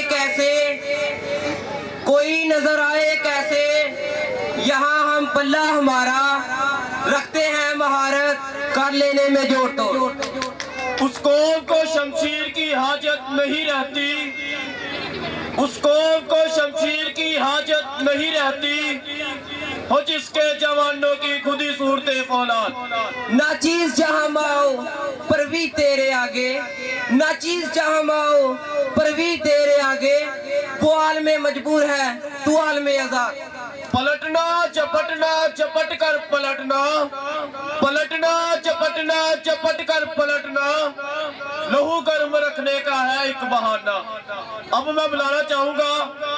कैसे कोई नजर आए कैसे, यहाँ हम पल्ला हमारा रखते हैं महारत कर लेने में जोड़ तोड़। उस कौम को शमशीर की हाजत नहीं रहती, उस कौम को शमशीर की हाजत नहीं रहती, हो जिसके जवानों की खुदी सूरते फौलाद। ना चीज जहां माओ पर भी तेरे आगे, ना चीज जहां माओ पर भी तेरे आगे, वो आल में मजबूर है तू आल में आजाद। पलटना चपटना चपट कर पलटना, पलटना चपटना चपट कर पलटना, लहू गर्म रखने का है एक बहाना। अब मैं बुलाना चाहूंगा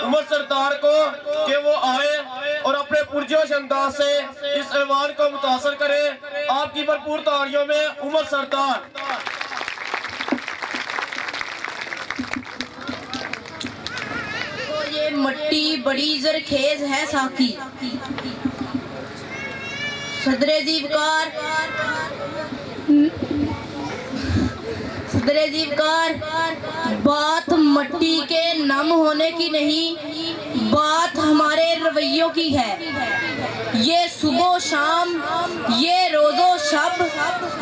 उमर सरदार को कि वो आए और अपने पुरजोश अंदाज से इस ऐवान को मुतासर करे। आपकी भरपूर तालियों में उमर सरदार। ये मट्टी बड़ी जरखेज है साकी, सदरे जीवकार, सदरे जीवकार, बात मट्टी के नम होने की नहीं, बात हमारे रवैयों की है। ये सुबह शाम, ये रोजो शब,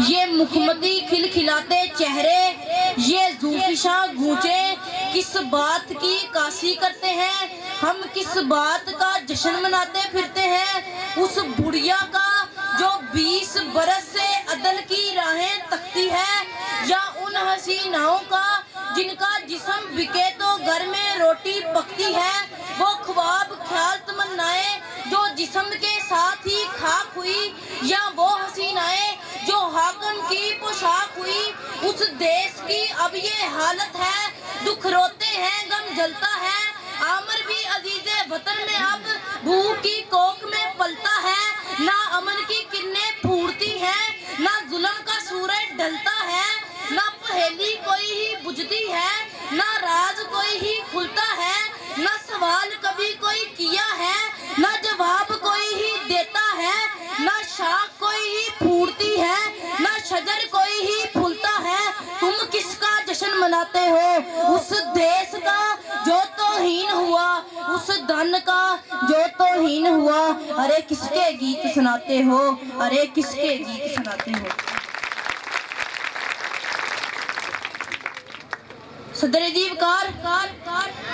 ये मुखमती खिलखिलाते चेहरे, ये जूफिशा गूंजे, किस बात की काशी करते हैं हम, किस बात का जश्न मनाते फिरते हैं। उस बुढ़िया का जो 20 बरस से अदल की राहें तकती है, या उन हसीनाओं का जिनका जिस्म बिके तो घर में रोटी पकती है। वो ख्वाब ख्याल तमन्नाएं जो जिस्म के साथ ही खाक हुई, या वो हसीनाएं जो हाकम की पोशाक हुई। उस देश की अब ये हालत है, दुख रोते हैं गम जलता है। आमर भी अजीजे वतन में अब भूख की कोख में पलता है। ना अमन की किरणें फूटती हैं, ना जुल्म का सूरज ढलता है, ना पहेली कोई ही बुझती है, ना राज कोई ही खुलता है, ना सवाल कभी कोई किया है, ना जवाब कोई ही देता है, ना शाख कोई ही फूटती है, ना शजर कोई ही फूलता है। तुम किसका जश्न मनाते हो? उस देश का जो तौहीन हुआ, उस धन का जो तौहीन हुआ। अरे किसके गीत सुनाते हो, अरे किसके गीत सुनाते हो। सदर जीवकार,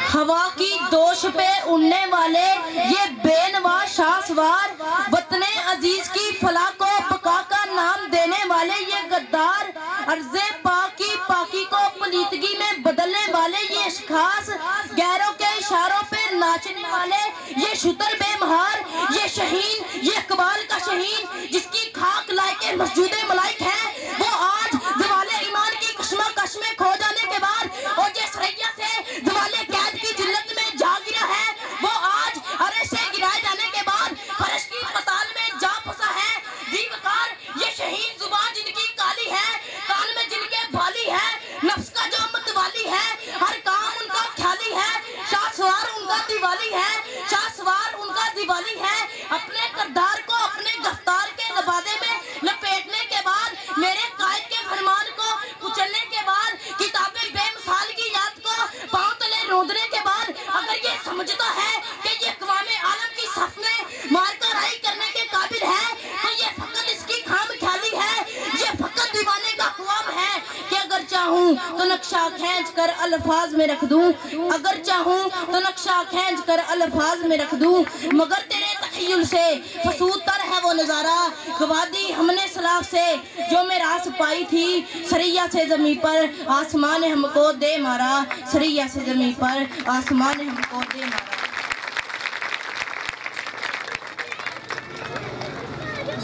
हवा की दोष पे उड़ने वाले ये बेनवा शासवार, वतने अजीज की फला को बका का नाम देने वाले ये गद्दार, अर्ज़े पाकी पाकी को पलीतगी में बदलने वाले ये अशखास, गैरों के इशारों पे नाचने वाले ये शुतर बेमहार, ये शहीन, ये इकबाल का शहीन, जिसकी खाक लायके मस्जूदे मलाइक है, वो आज दवाले ईमान की कश्मकश में खो जाने के बाद और ये सरैया से दवाले कैद की जिल्लत में जा गिरा है, वो आज अरे से गिराए जाने के बाद फर्श की पताल में जा फंसा है। दीवकार ये शहीन जुबान जिनकी काली है, कान में जिनके बाली है, नफ्स का जो मतवाली है, हर काम उनका ख्याली है, शाहसवार उनका दिवाली है, शाहसवार उनका दिवाली है। अपने करदार को अपने गिरफ्तार के लबादे में लपेटने के बाद, मेरे कायद के फरमान को कुचलने के बाद, किताबें बेमिसाल की याद को पांव तले रोंदने के बाद, अगर ये समझता है कि ये अक़वामे आलम की सफ में मारकर राई करने के काबिल है, तो ये फकत इसकी खाम ख्याली है, ये फकत दीवाने का ख्वाब है कि अगर चाहूं तो नक्शा खींच कर अल्फाज में रख दूं, अगर चाहूं तो नक्शा खींच कर अल्फाज में रख दूं, मगर तेरे तखय्युल से फसूद तर है वो नजारा, गवा दी हमने सलाफ से जो मेरास पाई थी, सरैया से जमी पर आसमान ने हमको दे मारा, सरैया से जमी पर आसमान ने हमको दे मारा।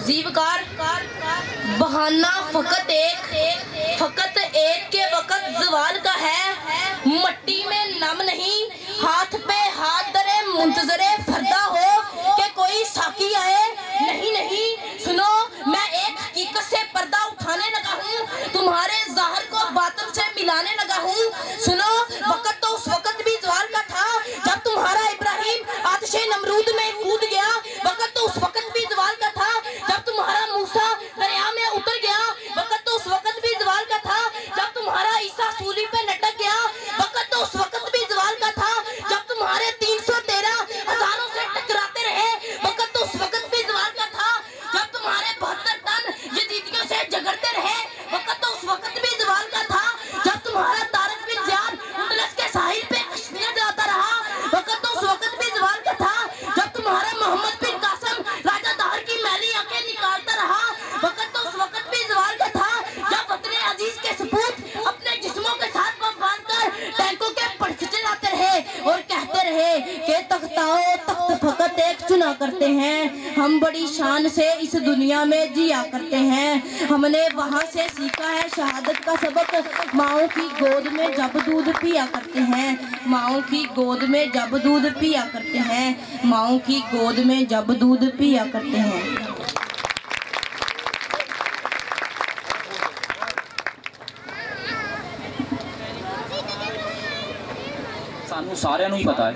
जीवकार बहाना फकत एक के वक़्त जवाल का है, मट्टी में नम नहीं, हाथ पे हाथ धरे मुंतजरे फरदा हो कि कोई साकी आए। नहीं नहीं सुनो, मैं एक हकीकत से पर्दा उठाने लगा हूँ, तुम्हारे ज़ाहिर को बातिल से मिलाने लगा हूँ। सुनो, वक़्त तो उस वक़्त भी जवाल का था जब तुम्हारा इब्राहिम आतिशे नमरूद में कूद गया, वक़्त तो उस वक़्त भी जवाल का था जब तुम्हारा मूसा दरिया में उतर गया, वक़्त तो उस वक़्त भी जवाल का था जब तुम्हारा ईसा सूली पे लटक गया, वक़्त तो उस वक़्त भी जवाल का आओ तख्त फकत एक चुना करते हैं। हम बड़ी शान से इस दुनिया में जिया करते हैं। हमने वहाँ से सीखा है शहादत का सबक। माओ की गोद में जब दूध पिया करते हैं, माओ की गोद में जब दूध पिया करते हैं, माओ की गोद में जब दूध पिया करते हैं। ਸਾਨੂੰ ਸਾਰਿਆਂ ਨੂੰ ਹੀ ਪਤਾ ਹੈ,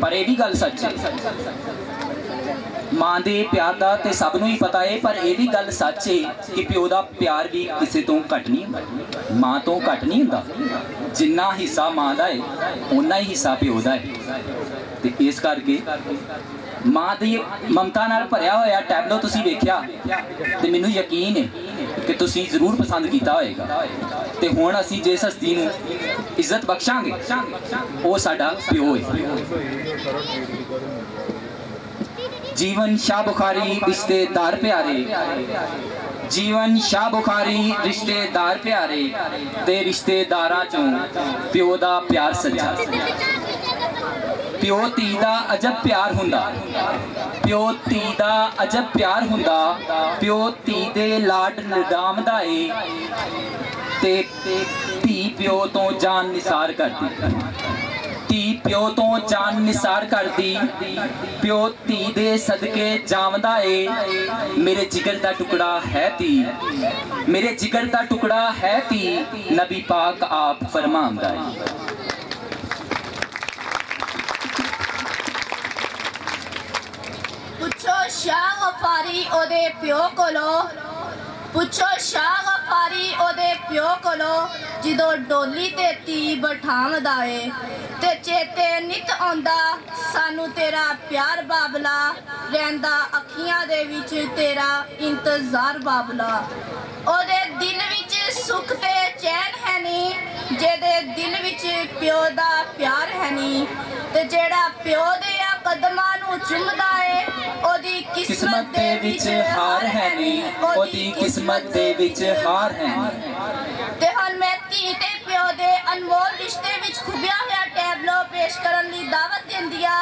ਪਰ ਇਹ ਵੀ ਗੱਲ ਸੱਚ ਹੈ, ਮਾਂ ਦੇ ਪਿਆਰ ਦਾ ਤੇ ਸਭ ਨੂੰ ਹੀ ਪਤਾ ਹੈ, ਪਰ ਇਹ ਵੀ ਗੱਲ ਸੱਚ ਹੈ ਕਿ ਪਿਓ ਦਾ ਪਿਆਰ ਵੀ ਕਿਸੇ ਤੋਂ ਘੱਟ ਨਹੀਂ ਹੁੰਦਾ, ਮਾਂ ਤੋਂ ਘੱਟ ਨਹੀਂ ਹੁੰਦਾ। ਜਿੰਨਾ ਹਿੱਸਾ ਮਾਂ ਦਾ ਹੈ ਓਨਾ ਹੀ ਹਿੱਸਾ ਪਿਓ ਦਾ ਹੈ। ਤੇ ਇਸ ਕਰਕੇ ਮਾਂ ਦੀ ਮਮਤਾ ਨਾਲ ਭਰਿਆ ਹੋਇਆ ਟੈਬਲੋ ਤੁਸੀਂ ਵੇਖਿਆ ਤੇ ਮੈਨੂੰ ਯਕੀਨ ਹੈ ਕਿ ਤੁਸੀਂ ਜ਼ਰੂਰ ਪਸੰਦ ਕੀਤਾ ਹੋਏਗਾ। ਤੇ ਹੁਣ ਅਸੀਂ ਜਿਸ ਹਸਤੀ ਨੂੰ ਇੱਜ਼ਤ ਬਖਸ਼ਾਂਗੇ ਉਹ ਸਾਡਾ ਪਿਓ ਹੈ। जीवन शाह बुखारी रिश्तेदार प्यारे, जीवन शाह बुखारी रिश्तेदार प्यारे, ते रिश्तेदारां चों प्यो दा प्यार सच्चा। प्यो धी दा अजब प्यार हुंदा, प्यो धी दा अजब प्यार हुंदा, प्यो धी दे लाड लडामदा ए ते धी प्यो तो जान निसार करदी। धी प्यो तो जान निसार करदी, प्यो धी दे सदके जावदा ए। मेरे जिगर दा टुकड़ा है धी, मेरे जिगर दा टुकड़ा है धी, नबी पाक आप फरमांदा है। पुछो शाह गफारी ओदे प्यो कोलो, पुछो शाह गफारी ओदे प्यो कोलो, जिदों डोली ते धी बठावदा ए ते चेते नित आंदा सानू तेरा प्यार बाबला, रहंदा अखियां दे विच तेरा इंतजार बाबला। ओदे दिल विच सुख ते चैन है नी, जेदे दिल विच प्यो दा प्यार है नी, ते जेड़ा प्यो दे कदमां नू चुमदा ए ओदी किस्मत दे विच हार है नी, ओदी किस्मत दे विच हार है नी। ते हुण मैं धी ते प्यो दे अनमोल रिश्ते विच खुबिया होया टैबलो पेश करन दी दावत दिंदी आ।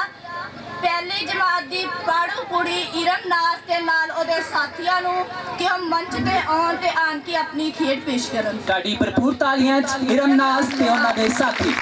पहली जमात दी पाड़ू कुड़ी इरम नाज ते नाल ओदे साथियां नू कि हम मंच ते आउण ते आन के अपनी खेड पेश करन। ताड़ी भरपूर तालियां इरम नाज ते उन्हां दे साथी।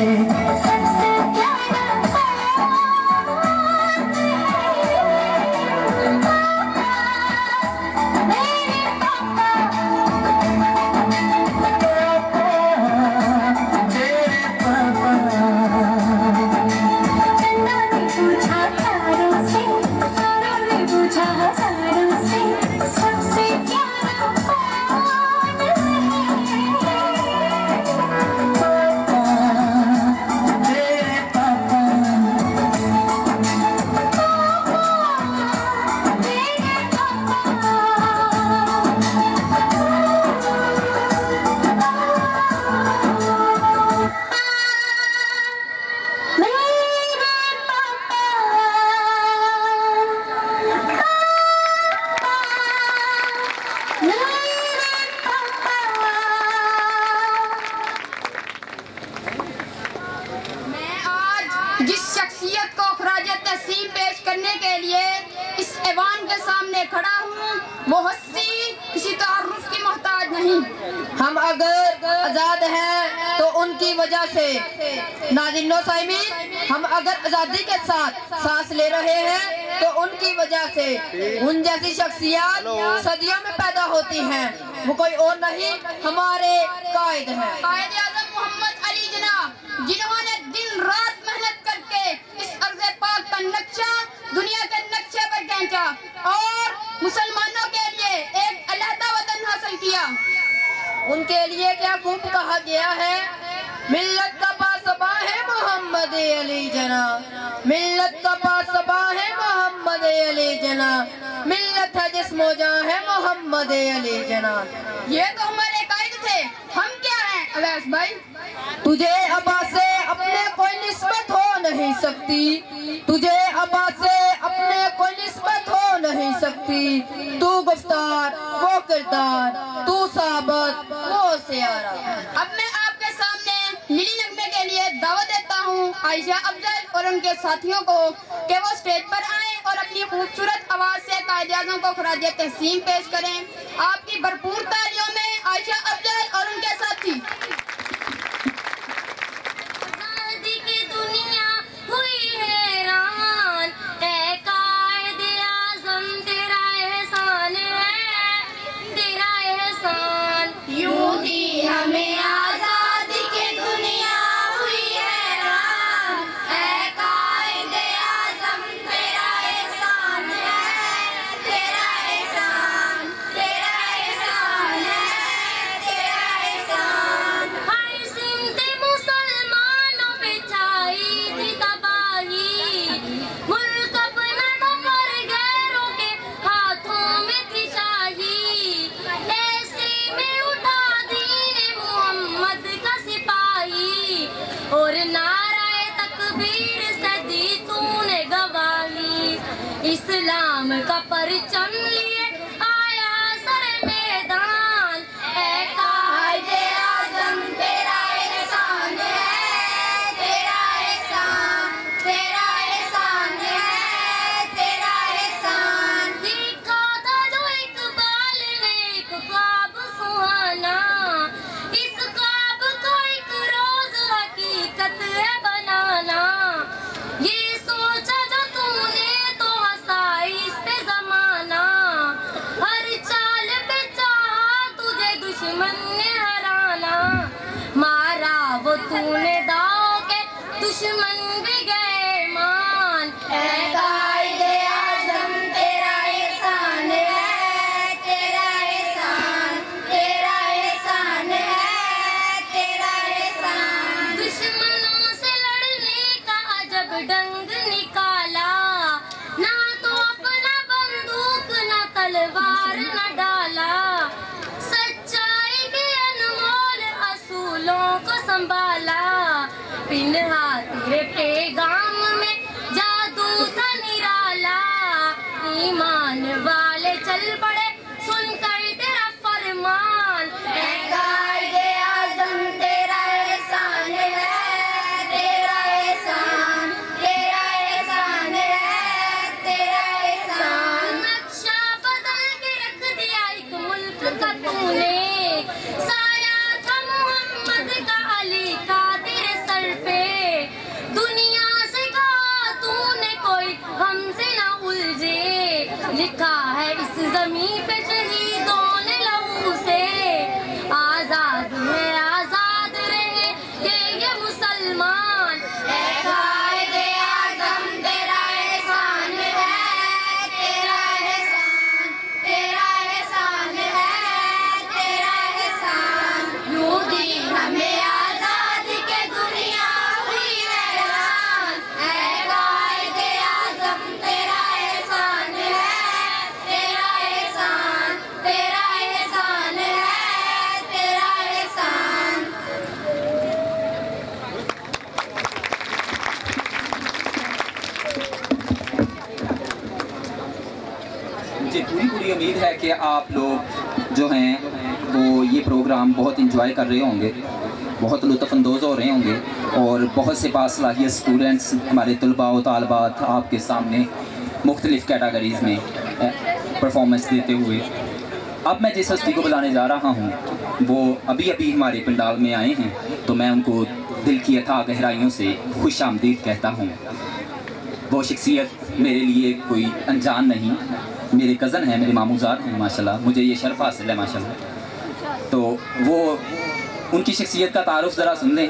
सबसे प्यारा मेरे पापा चंदा ने पूछा तारों से, तारों ने पूछा हजारों से, सबसे प्यारा कौन है? मेरे मैं आज जिस शख्सियत को खराज तहसीन पेश करने के लिए इस ऐवान के सामने खड़ा हूँ वो हस्ती किसी तारुफ की मोहताज नहीं। हम अगर आजाद हैं तो उनकी वजह से, नाज़रीन साइमीन, हम अगर आजादी के साथ सांस ले रहे हैं तो उनकी वजह से। उन जैसी शख्सियत सदियों में पैदा होती हैं, वो कोई और नहीं, हमारे कायद हैं। कायद आज़म मोहम्मद अली जिन्ना, जिन्होंने दिन रात मेहनत करके इस अर्ज़े पाक का नक्शा दुनिया के नक्शे पर खींचा और मुसलमानों के लिए एक अलहदा वतन हासिल किया। उनके लिए क्या खूब कहा गया है, मिल्लत का पासबा है मोहम्मद अली जना, मिल्लत का पासबा है मोहम्मद अली जना, मिल्लत है जिस्मो जान है मोहम्मद अली जना। ये तो हमारे कायद थे, हम क्या हैं अवैस भाई? तुझे अबा से अपने कोई निस्बत हो नहीं सकती, तुझे अबा से अपने कोई निस्बत हो नहीं सकती। तू गुफ्तार वो किरदार, तू साबत वो सियारा। अब मैं आपके सामने नीली नगमे के लिए दावत देता हूँ आयशा अफजल और उनके साथियों को कि वो स्टेज पर आएं और अपनी खूबसूरत आवाज से कायद-ए-आज़म को खराज तहसीन पेश करें। आपकी भरपूर तालियों में आयशा अफजल और उनके साथी। आज़ादी की दुनिया हुई हैरान, ऐ कायद-ए-आज़म तेरा एहसान है, तेरा एहसान। यूं ही हमें आज़ादी की दुनिया हुई हैरान, ऐ कायद-ए-आज़म तेरा एहसान है, तेरा एहसान, तेरा एहसान है, तेरा एहसान। हर सिमत मुसलमानों पे छाई थी तबाही, मुल्क अपना नफर गैरों के हाथों में थी शाही। ऐसे में उठा दीन मोहम्मद का सिपाही और नाराए तकबीर से दी तूने गवाही। इस्लाम का परचम लिए आया सर मैदान, ऐ कायद-ए-आज़म तेरा एहसान है, तेरा एहसान, तेरा एहसान है, तेरा एहसान। देखा था जो इकबाल ने एक ख्वाब सुहाना, इस ख्वाब को एक रोज हकीकत है बनाना। ये सोचा जो तूने तो हंसा इस पे जमाना, हर चाल पे चाहा तुझे दुश्मन ने हराना। मारा वो तूने दाव के दुश्मन भी गए मान, ऐ कायद-ए-आज़म तेरा एहसान है, तेरा एहसान, तेरा एहसान है, तेरा एहसान। दुश्मनों से लड़ने का अजब ढंग निकाला, ना तो अपना बंदूक ना तलवार न डाला। सच्चाई के अनमोल असूलों को संभाला, पिन्हा तेरे पैगाम में जादू था निराला। ईमान वाले चल पड़े सुनकर तेरा फरमान, ऐ कायद-ए-आज़म तेरा एहसान है, तेरा एहसान, तेरा एहसान है, तेरा एहसान। नक्शा बदल के रख दिया एक मुल्क का तूने, साया था मोहम्मद का अली का तेरे सर पे। कि आप लोग जो हैं वो ये प्रोग्राम बहुत इंजॉय कर रहे होंगे, बहुत लुत्फ़अंदोज़ हो रहे होंगे और बहुत से बासलाहियत स्टूडेंट्स हमारे तलबा व तालबात आपके सामने मुख्तलिफ़ कैटेगरीज़ में परफॉर्मेंस देते हुए। अब मैं जिस हस्ती को बुलाने जा रहा हूँ वो अभी अभी हमारे पंडाल में आए हैं, तो मैं उनको दिल की अथाह गहराइयों से खुश आमदीद कहता हूँ। वो शख्सियत मेरे लिए कोई अनजान नहीं, मेरे कज़न हैं, मेरे मामूज़ाद हैं माशाल्लाह, मुझे ये शर्फ़ हासिल है माशाल्लाह। तो वो उनकी शख्सियत का तारुफ ज़रा सुन लें।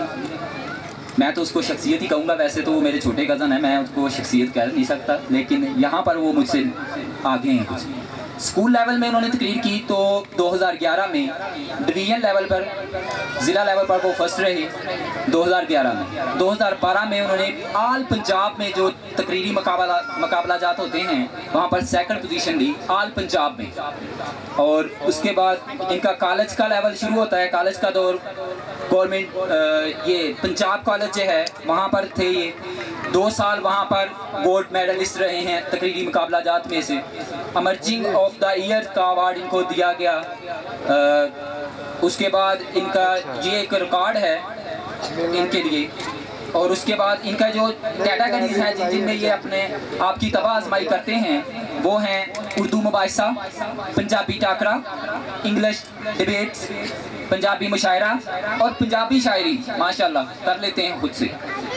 मैं तो उसको शख्सियत ही कहूँगा, वैसे तो वो मेरे छोटे कज़न हैं, मैं उसको शख्सियत कह नहीं सकता, लेकिन यहाँ पर वो मुझसे आगे हैं कुछ। स्कूल लेवल में उन्होंने तकरीर की तो 2011 में डिवीज़न लेवल पर, ज़िला लेवल पर वो फर्स्ट रहे 2011 में। 2012 में उन्होंने आल पंजाब में जो तकरीरी मुकाबला जात होते हैं वहाँ पर सेकंड पोजीशन ली आल पंजाब में। और उसके बाद इनका कॉलेज का लेवल शुरू होता है, कॉलेज का दौर गवर्नमेंट ये पंजाब कॉलेज जो है वहाँ पर थे ये 2 साल वहाँ पर गोल्ड मेडलिस्ट रहे हैं तकरीरी मुकाबला जात में से। अमर्जिंग ऑफ द ईयर का अवार्ड इनको दिया गया। उसके बाद इनका ये एक रिकॉर्ड है इनके लिए। और उसके बाद इनका जो कैटेगरीज हैं जिनमें ये अपने आपकी तबाह आजमाई करते हैं वो हैं उर्दू मुबाहिसा, पंजाबी टाकरा, इंग्लिश डिबेट्स, पंजाबी मुशायरा और पंजाबी शायरी माशाल्लाह कर लेते हैं खुद से।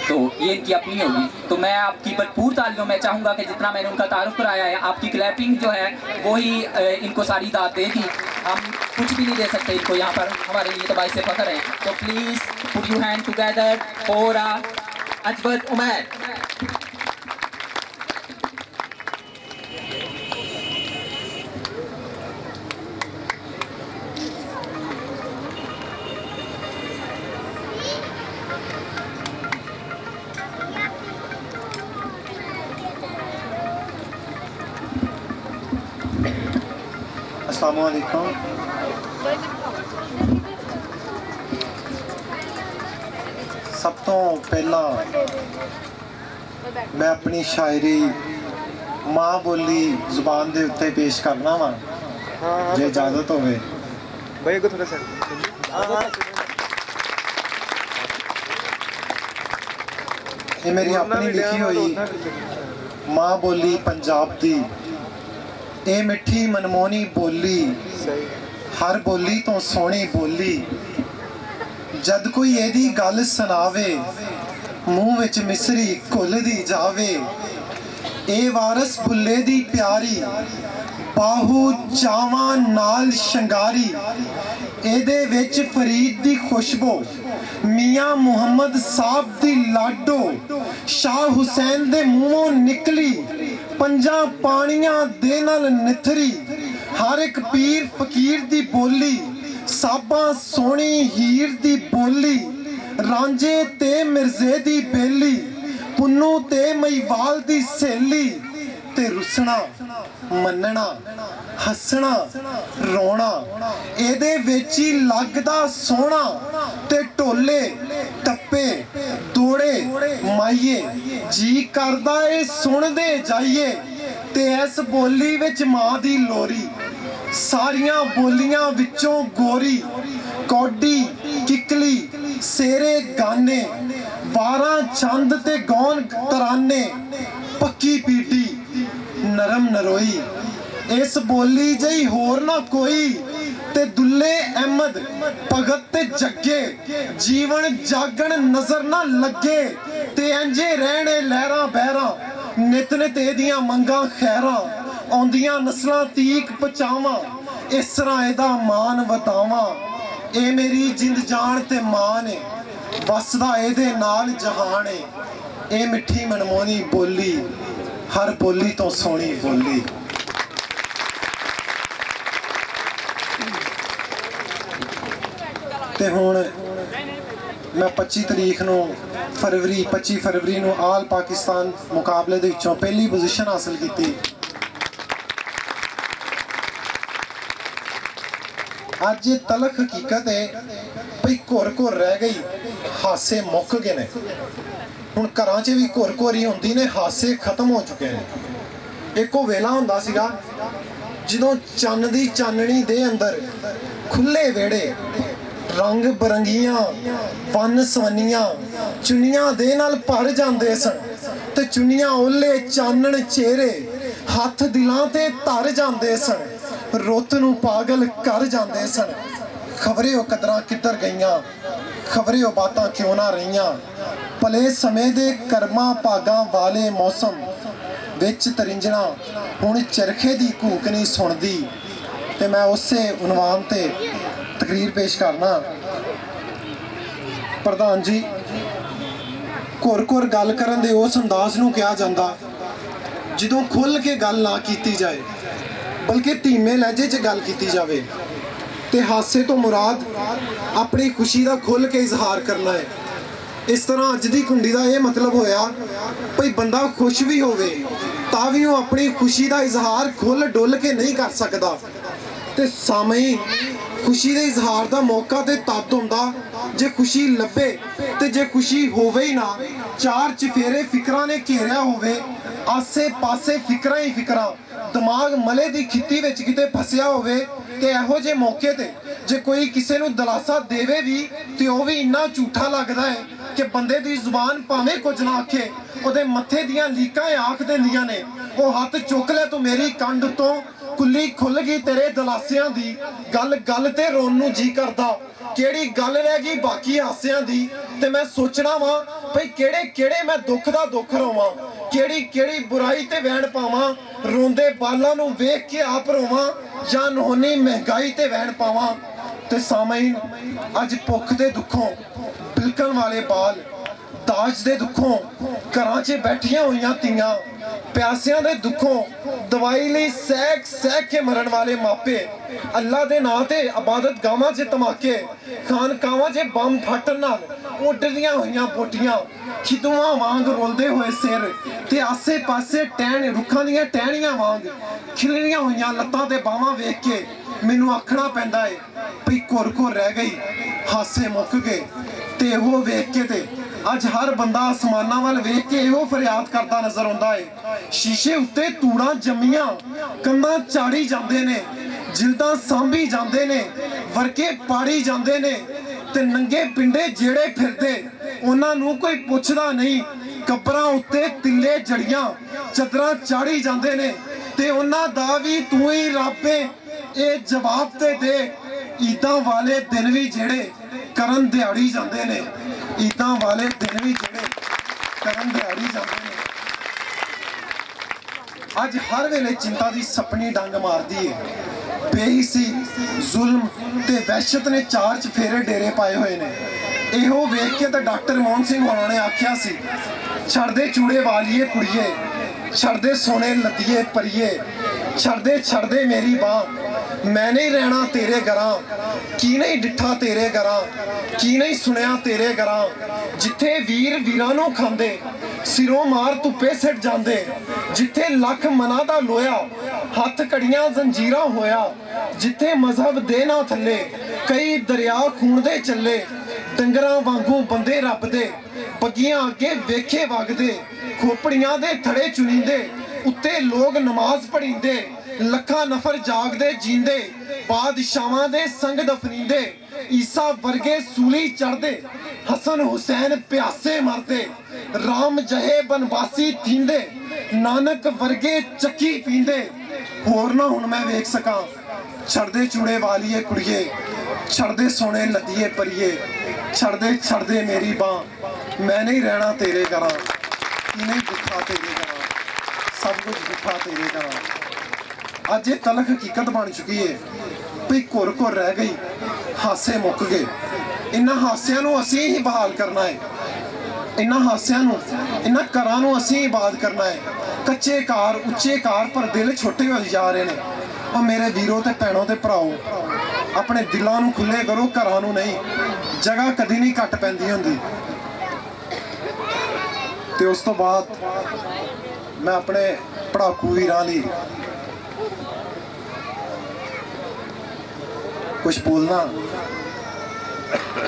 तो ये इनकी अपनी होगी। तो मैं आपकी भरपूर तालियों में चाहूँगा कि जितना मैंने उनका तारुफ कराया है, आपकी क्लैपिंग जो है वो ही इनको सारी दाद देगी। हम कुछ भी नहीं दे सकते इनको यहाँ पर, हमारे लिए तो बाइस से फख्र है। तो please put you hand together for Ajwad Umair. अस्सलामुअलैकुम। सब तो पहला मैं अपनी शायरी माँ बोली जुबान के उत्ते पेश करना वा, जे इजाजत होवे। ये मेरी अपनी लिखी हुई माँ बोली पंजाब दी, ए मिठी मनमोहनी बोली, हर बोली तो सोहनी बोली। जद कोई एदी गल सुनावे, मूँह विच मिसरी घुलदी जावे। ए वारस बुल्ले दी प्यारी, बाहू चावां नाल शंगारी। एदे विच फरीद दी खुशबू, मियाँ मुहम्मद साहब दी लाडो। शाह हुसैन दे मुँहों निकली, पंजा पानियां दे नाल निथरी। हर एक पीर फकीर दी बोली, साबा सोहनी हीर दी बोली। रांझे ते मिर्जे दी बेली, पुन्नू ते मईवाल दी सहेली। ते रुसना मनना हसना रोना, एदे विच ही लगदा सोहना। ते टोले टप्पे दौड़े माइये, जी करदा ए सुनदे जाइए। ते इस बोली विच माँ दी लोरी, सारियां बोलियां विचों गोरी। कौडी किकली सेरे गाने, 12 छंद ते गौन तराने। पक्की पीटी नरम नरोई, इस बोली जई होर ना कोई। ते दुल्ले अहमद भगत ते जग्गे, जीवन जागण नजर ना लगे। ते इंजे रहने लहरां बहरां, नित नित एदियां मंगां खैरां। आउंदियां नस्लां तीक पचावां, इस तरह एदा मान वधावां। ए मेरी जिंद जान ते मान है, वसदा एदे नाल जहान है। ए मिठी मनमोहनी बोली, हर बोली तो सोहनी बोली। ते हुण मैं 25 तरीक नूं फरवरी 25 फरवरी नूं आल पाकिस्तान मुकाबले दे विचों पहली पोजीशन हासिल की। अज ये तलख हकीकत है भई घुर घुर रह गई, हासे मुक गए ने। हुण घरां 'च भी घुर घुर ही हुंदी ने, हासे खत्म हो चुके हैं। एक वेला हुंदा सीगा ਜਦੋਂ ਚੰਨ ਦੀ ਚਾਨਣੀ ਦੇ ਅੰਦਰ ਖੁੱਲੇ ਵਿਹੜੇ ਰੰਗ ਬਰੰਗੀਆਂ ਵੰਨ ਸਵੰਨੀਆਂ ਚੁੰਨੀਆਂ ਦੇ ਨਾਲ ਭਰ ਜਾਂਦੇ ਸਨ ਤੇ ਚੁੰਨੀਆਂ ਓਲੇ ਚਾਨਣ ਚਿਹਰੇ ਹੱਥ ਦਿਲਾਂ ਤੇ ਧਰ ਜਾਂਦੇ ਸਨ, ਰੁੱਤ ਨੂੰ ਪਾਗਲ ਕਰ ਜਾਂਦੇ ਸਨ। ਖਬਰੇ ਉਹ ਕਦਰਾਂ ਕਿੱਧਰ ਗਈਆਂ, ਖਬਰੇ ਉਹ ਬਾਤਾਂ ਕਿਉਂ ਨਾ ਰਹੀਆਂ। ਭਲੇ ਸਮੇਂ ਦੇ ਕਰਮਾਂ ਭਾਗਾਂ ਵਾਲੇ ਮੌਸਮ ਵਿੱਚ ਤਰਿੰਜਣਾ ਹੁਣ ਚਰਖੇ ਦੀ ਘੂਕ ਨਹੀਂ ਸੁਣਦੀ। ਤੇ ਮੈਂ ਉਸੇ ਉਨਵਾਨ ਤੇ ਤਕਰੀਰ ਪੇਸ਼ ਕਰਨਾ। ਪ੍ਰਧਾਨ ਜੀ, ਘੁਰ-ਘੁਰ ਗੱਲ ਕਰਨ ਦੇ ਉਸ ਅੰਦਾਜ਼ ਨੂੰ ਕਿਹਾ ਜਾਂਦਾ ਜਦੋਂ ਖੁੱਲ੍ਹ ਕੇ ਗੱਲ ਨਾ ਕੀਤੀ ਜਾਏ, ਬਲਕਿ ਧੀਮੇ ਲਹਿਜੇ 'ਚ ਗੱਲ ਕੀਤੀ ਜਾਵੇ। ਤੇ ਹਾਸੇ ਤੋਂ ਮੁਰਾਦ ਆਪਣੀ ਖੁਸ਼ੀ ਦਾ ਖੁੱਲ੍ਹ ਕੇ ਇਜ਼ਹਾਰ ਕਰਨਾ ਹੈ। ਇਸ ਤਰ੍ਹਾਂ ਅੱਜ ਦੀ ਕੁੰਡੀ ਦਾ ਇਹ ਮਤਲਬ ਹੋਇਆ ਭਈ ਬੰਦਾ ਖੁਸ਼ ਵੀ ਹੋਵੇ ਤਾਂ ਵੀ ਉਹ ਆਪਣੀ ਖੁਸ਼ੀ ਦਾ ਇਜ਼ਹਾਰ ਖੁੱਲ੍ਹ ਡੁੱਲ ਕੇ ਨਹੀਂ ਕਰ ਸਕਦਾ। ਤੇ ਸਾਮਈ ਖੁਸ਼ੀ ਦੇ ਇਜ਼ਹਾਰ ਦਾ ਮੌਕਾ ਤੇ ਤਦ ਹੁੰਦਾ ਜੇ ਖੁਸ਼ੀ ਲੱਭੇ, ਤੇ ਜੇ ਖੁਸ਼ੀ ਹੋਵੇ ਹੀ ਨਾ, ਚਾਰ ਚਫੇਰੇ ਫਿਕਰਾਂ ਨੇ ਘੇਰਿਆ ਹੋਵੇ, ਆਸੇ ਪਾਸੇ ਫਿਕਰਾਂ ਹੀ ਫਿਕਰਾਂ, ਦਿਮਾਗ ਮਲੇ ਦੀ ਖਿੱਤੀ ਵਿੱਚ ਕਿਤੇ ਫਸਿਆ ਹੋਵੇ, ਤੇ ਇਹੋ ਜਿਹੇ ਮੌਕੇ ਤੇ ਜੇ ਕੋਈ ਕਿਸੇ ਨੂੰ ਦਿਲਾਸਾ ਦੇਵੇ ਵੀ ਤੇ ਉਹ ਵੀ ਇੰਨਾ ਝੂਠਾ ਲੱਗਦਾ ਹੈ ਕਿ ਬੰਦੇ ਦੀ ਜ਼ੁਬਾਨ ਭਾਵੇਂ ਕੁਝ ਨਾ ਆਖੇ, ਉਹਦੇ ਮੱਥੇ ਦੀਆਂ ਲੀਕਾਂ ਆਖ ਦਿੰਦੀਆਂ ਨੇ, ਉਹ ਹੱਥ ਚੁੱਕ ਲੈ ਤੂੰ ਮੇਰੀ ਕੰਡ ਤੋਂ, ਕੁੱਲੀ ਖੁੱਲ ਗਈ ਤੇਰੇ ਦਿਲਾਸਿਆਂ ਦੀ। ਗੱਲ ਗੱਲ ਤੇ ਰੋਣ ਨੂੰ ਜੀ ਕਰਦਾ, ਕਿਹੜੀ ਗੱਲ ਰਹਿ ਗਈ ਬਾਕੀ ਹਾਸਿਆਂ ਦੀ। ਤੇ ਮੈਂ ਸੋਚਣਾ ਵਾਂ ਭਈ ਕਿਹੜੇ ਕਿਹੜੇ ਮੈਂ ਦੁੱਖ ਦਾ ਦੁੱਖ ਰੋਵਾਂ, ਕਿਹੜੀ ਕਿਹੜੀ ਬੁਰਾਈ ਤੇ ਵੈਣ ਪਾਵਾਂ, ਰੋਂਦੇ ਬਾਲਾਂ ਨੂੰ ਵੇਖ ਕੇ ਆਪ ਰੋਵਾਂ ਜਾਂ ਨਹੋਨੀ ਮਹਿੰਗਾਈ ਤੇ ਵੈਣ ਪਾਵਾਂ। ਤੇ ਸਾਮਈਨ, ਅੱਜ ਭੁੱਖ ਦੇ ਦੁੱਖੋਂ ਬਿਲਕਣ ਵਾਲੇ ਬਾਲ, ਦਾਜ ਦੇ ਦੁੱਖੋਂ ਘਰਾਂ 'ਚ ਬੈਠੀਆਂ ਹੋਈਆਂ ਧੀਆਂ, ਪਿਆਸਿਆਂ ਦੇ ਦੁੱਖੋਂ ਦਵਾਈ ਲਈ ਸਹਿਕ ਸਹਿਕ ਕੇ ਮਰਨ ਵਾਲੇ ਮਾਪੇ, ਅੱਲਾ ਦੇ ਨਾਂ ਤੇ ਇਬਾਦਤ ਗਾਵਾਂ 'ਚ ਧਮਾਕੇ, ਖਾਨਕਾਵਾਂ 'ਚ ਬੰਬ ਫਟਣ ਨਾਲ ਉੱਡਦੀਆਂ ਹੋਈਆਂ ਬੋਟੀਆਂ, ਖਿਦੂਆਂ ਵਾਂਗ ਰੋਲਦੇ ਹੋਏ ਸਿਰ, ਤੇ ਆਸੇ ਪਾਸੇ ਟਹਿਣ ਰੁੱਖਾਂ ਦੀਆਂ ਟਹਿਣੀਆਂ ਵਾਂਗ ਖਿਲਰੀਆਂ ਹੋਈਆਂ ਲੱਤਾਂ ਤੇ ਬਾਹਾਂ ਵੇਖ ਕੇ ਮੈਨੂੰ ਆਖਣਾ ਪੈਂਦਾ ਏ ਭਈ ਘੁਰ-ਘੁਰ ਰਹਿ ਗਈ, ਹਾਸੇ ਮੁੱਕ ਗਏ। ਤੇ ਇਹੋ ਵੇਖ ਕੇ ਤੇ ਅੱਜ ਹਰ ਬੰਦਾ ਅਸਮਾਨਾਂ ਵੱਲ ਵੇਖ ਕੇ ਇਹੋ ਫਰਿਆਦ ਕਰਦਾ ਨਜ਼ਰ ਆਉਂਦਾ ਏ, ਸ਼ੀਸ਼ੇ ਉੱਤੇ ਤੂੜਾਂ ਜੰਮੀਆਂ, ਕੰਧਾਂ ਚਾੜੀ ਜਾਂਦੇ ਨੇ, ਜਿਲਦਾਂ ਸਾਂਭੀ ਜਾਂਦੇ ਨੇ, ਵਰਕੇ ਪਾੜੀ ਜਾਂਦੇ ਨੇ, ਤੇ ਨੰਗੇ ਪਿੰਡੇ ਜਿਹੜੇ ਫਿਰਦੇ ਉਹਨਾਂ ਨੂੰ ਕੋਈ ਪੁੱਛਦਾ ਨਹੀਂ। ਕਬਰਾਂ ਉੱਤੇ ਤਿੱਲੇ ਜੜੀਆਂ ਚਾਦਰਾਂ ਚਾੜੀ ਜਾਂਦੇ ਨੇ, ਤੇ ਉਹਨਾਂ ਦਾ ਵੀ ਤੂੰ ਹੀ ਰੱਬ ਏ, ਇਹ ਜਵਾਬ ਤੇ ਦੇ। ਈਦਾਂ ਵਾਲੇ ਦਿਨ ਵੀ ਜਿਹੜੇ ਕਰਨ ਦਿਹਾੜੀ ਜਾਂਦੇ ਨੇ, ਈਦਾਂ ਵਾਲੇ ਦਿਨ ਵੀ ਜਿਹੜੇ ਕਰਨ ਦਿਹਾੜੀ ਜਾਂਦੇ ਨੇ। ਅੱਜ ਹਰ ਵੇਲੇ ਚਿੰਤਾ ਦੀ ਸਪਣੀ ਡੰਗ ਮਾਰਦੀ ਏ। ਬੇਹਿੱਸੀ, ਜ਼ੁਲਮ ਤੇ ਵਹਿਸ਼ਤ ਨੇ ਚਾਰ ਚਫੇਰੇ ਡੇਰੇ ਪਾਏ ਹੋਏ ਨੇ। ਇਹੋ ਵੇਖ ਕੇ ਤਾਂ ਡਾਕਟਰ ਮੋਹਨ ਸਿੰਘ ਹੋਣਾ ਨੇ ਆਖਿਆ ਸੀ, ਛੱਡਦੇ ਚੂੜੇ ਵਾਲੀਏ ਕੁੜੀਏ, ਛੱਡਦੇ ਸੋਨੇ ਲੱਦੀਏ ਪਰੀਏ, ਛੱਡਦੇ ਛੱਡਦੇ ਮੇਰੀ ਬਾਹ, ਮੈਂ ਨਹੀਂ ਰਹਿਣਾ ਤੇਰੇ ਘਰਾਂ, ਕੀ ਨਹੀਂ ਡਿੱਠਾ ਤੇਰੇ ਘਰਾਂ, ਕੀ ਨਹੀਂ ਸੁਣਿਆ ਤੇਰੇ ਘਰਾਂ। ਜਿੱਥੇ ਵੀਰ ਵੀਰਾਂ ਨੂੰ ਖਾਂਦੇ, ਸਿਰੋਂ ਮਾਰ ਧੁੱਪੇ ਸਿੱਟ ਜਾਂਦੇ, ਜਿੱਥੇ ਲੱਖ ਮਨਾਂ ਦਾ ਲੋਇਆ, ਹੱਥ ਕੜੀਆਂ ਜ਼ੰਜੀਰਾਂ ਹੋਇਆ, ਜਿੱਥੇ ਮਜ਼ਹਬ ਦੇ ਨਾ ਥੱਲੇ ਕਈ ਦਰਿਆ ਖੂਨ ਦੇ ਚੱਲੇ, ਡੰਗਰਾਂ ਵਾਂਗੂ ਬੰਦੇ ਰੱਬ ਦੇ, ਬੱਗੀਆਂ ਅੱਗੇ ਵੇਖੇ ਵਗਦੇ, ਖੋਪੜੀਆਂ ਦੇ ਥੜੇ ਚੁਣੀਂਦੇ, ਉੱਤੇ ਲੋਕ ਨਮਾਜ਼ ਪੜ੍ਹੀਂਦੇ, ਲੱਖਾਂ ਨਫਰ ਜਾਗਦੇ ਜੀਂਦੇ, ਬਾਦਸ਼ਾਹਾਂ ਦੇ ਸੰਗ ਦਫਨੀਂਦੇ, ਈਸਾ ਵਰਗੇ ਸੂਲੀ ਚੜਦੇ, ਹਸਨ ਹੁਸੈਨ ਪਿਆਸੇ ਮਰਦੇ, ਰਾਮ ਜਹੇ ਬਨਵਾਸੀ ਥੀਂਦੇ, ਨਾਨਕ ਵਰਗੇ ਚੱਕੀ ਪੀਂਦੇ। ਹੋਰ ਨਾ ਹੁਣ ਮੈਂ ਵੇਖ ਸਕਾਂ, ਛੱਡਦੇ ਚੂੜੇ ਵਾਲੀਏ ਕੁੜੀਏ, ਛੱਡਦੇ ਸੋਨੇ ਲੱਦੀਏ ਪਰੀਏ, ਛੱਡਦੇ ਛੱਡਦੇ ਮੇਰੀ ਬਾਹ, ਮੈਂ ਨਹੀਂ ਰਹਿਣਾ ਤੇਰੇ ਘਰਾਂ, ਕੀ ਨਹੀਂ ਦੁੱਖਾ ਤੇਰੇ ਘਰਾਂ, ਸਭ ਕੁਝ ਦੁੱਖਾ ਤੇਰੇ ਘਰਾਂ। ਅੱਜ ਇਹ ਤਲਖ ਹਕੀਕਤ ਬਣ ਚੁੱਕੀ ਏ ਵੀ ਘੁਰ-ਘੁਰ ਰਹਿ ਗਈ, ਹਾਸੇ ਮੁੱਕ ਗਏ। ਇਹਨਾਂ ਹਾਸਿਆਂ ਨੂੰ ਅਸੀਂ ਹੀ ਬਹਾਲ ਕਰਨਾ ਹੈ, ਇਹਨਾਂ ਹਾਸਿਆਂ ਨੂੰ, ਇਹਨਾਂ ਘਰਾਂ ਨੂੰ ਅਸੀਂ ਹੀ ਆਬਾਦ ਕਰਨਾ ਹੈ। ਕੱਚੇ ਘਰ, ਉੱਚੇ ਘਰ, ਪਰ ਦਿਲ ਛੋਟੇ ਹੋਏ ਜਾ ਰਹੇ ਨੇ। ਉਹ ਮੇਰੇ ਵੀਰੋ ਤੇ ਭੈਣੋ ਤੇ ਭਰਾਓ, ਆਪਣੇ ਦਿਲਾਂ ਨੂੰ ਖੁੱਲੇ ਕਰੋ, ਘਰਾਂ ਨੂੰ ਨਹੀਂ। ਜਗ੍ਹਾ ਕਦੀ ਨਹੀਂ ਘੱਟ ਪੈਂਦੀ ਹੁੰਦੀ। ਤੇ ਉਸ ਤੋਂ ਬਾਅਦ ਮੈਂ ਆਪਣੇ ਪੜਾਕੂ ਵੀਰਾਂ ਲਈ ਕੁਝ ਬੋਲਣਾ।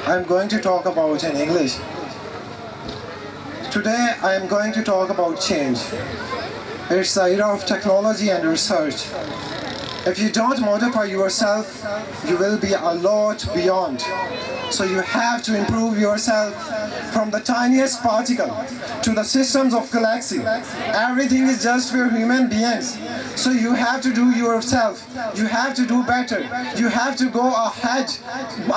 I'm going to talk about in English. Today I am going to talk about change. It's the era of technology and research. If you don't modify yourself, you will be a lot beyond. So you have to improve yourself from the tiniest particle to the systems of galaxy. Everything is just for human beings. So you have to do yourself. You have to do better. You have to go ahead.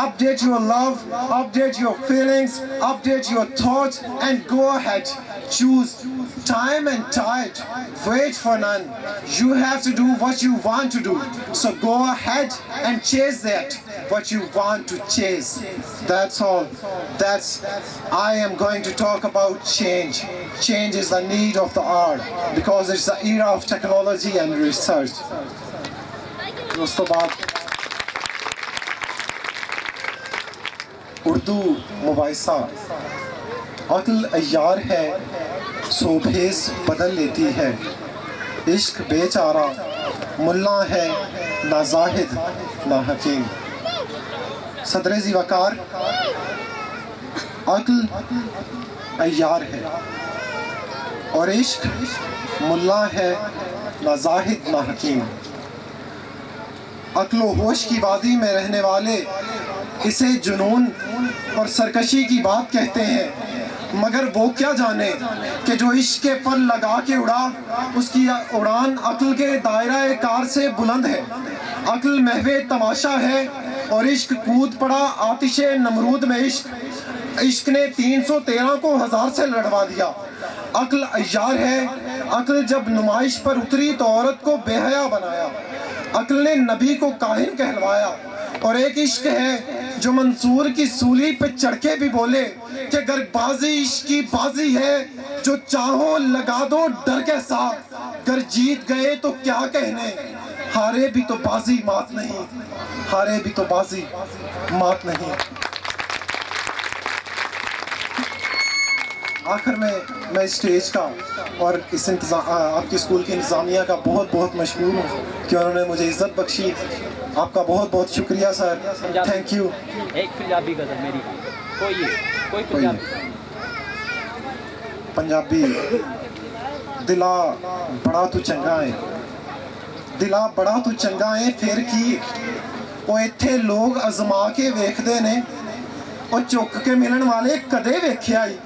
Update your love, update your feelings, update your thoughts, and go ahead. Choose time and tide. Wait for none. You have to do what you want to do. So go ahead and chase that what you want to chase. That's all. I am going to talk about change. Change is the need of the hour because it's the era of technology and research. ਉਸ ਤੋਂ ਬਾਅਦ उर्दू मुबाइसा अक्ल अय्यार है सो भेस बदल लेती है इश्क बेचारा मुल्ला है ना जाहिद ना हकीम सदर ज़ी वकार अक्ल अय्यार है और इश्क मुल्ला है ना जाहिद ना हकीम अक्ल व होश की वादी में रहने वाले इसे जुनून और सरकशी की बात कहते हैं मगर वो क्या जाने कि जो इश्क के पर लगा के उड़ा उसकी उड़ान अक्ल के दायरा कार से बुलंद है अक्ल महवे तमाशा है और इश्क कूद पड़ा आतिश नमरूद में इश्क ने 313 को 1000 से लड़वा दिया अक्ल अय्यार है अक्ल जब नुमाइश पर उतरी तो औरत को बेहया बनाया अक्ल ने नबी को काहिन कहलवाया और एक इश्क है जो मंसूर की सूली पे चढ़ के भी बोले कि अगर बाजी इश्क की बाजी है जो चाहो लगा दो डर के साथ अगर जीत गए तो क्या कहने हारे भी तो बाजी मात नहीं हारे भी तो बाजी मात नहीं आखिर में मैं स्टेज का और इस आपके स्कूल की इंतज़ामिया का बहुत बहुत मशहूर हूँ कि उन्होंने मुझे इज़्ज़त बख्शी आपका बहुत बहुत शुक्रिया सर थैंक यू एक पंजाबी गज़ल मेरी कोई पंजाबी दिला बड़ा तू चंगा है दिला बड़ा तू चंगा है फिर की वो इत्थे लोग आजमा के वेखदे ने और चुक के मिलन वाले कदे वेख्या ही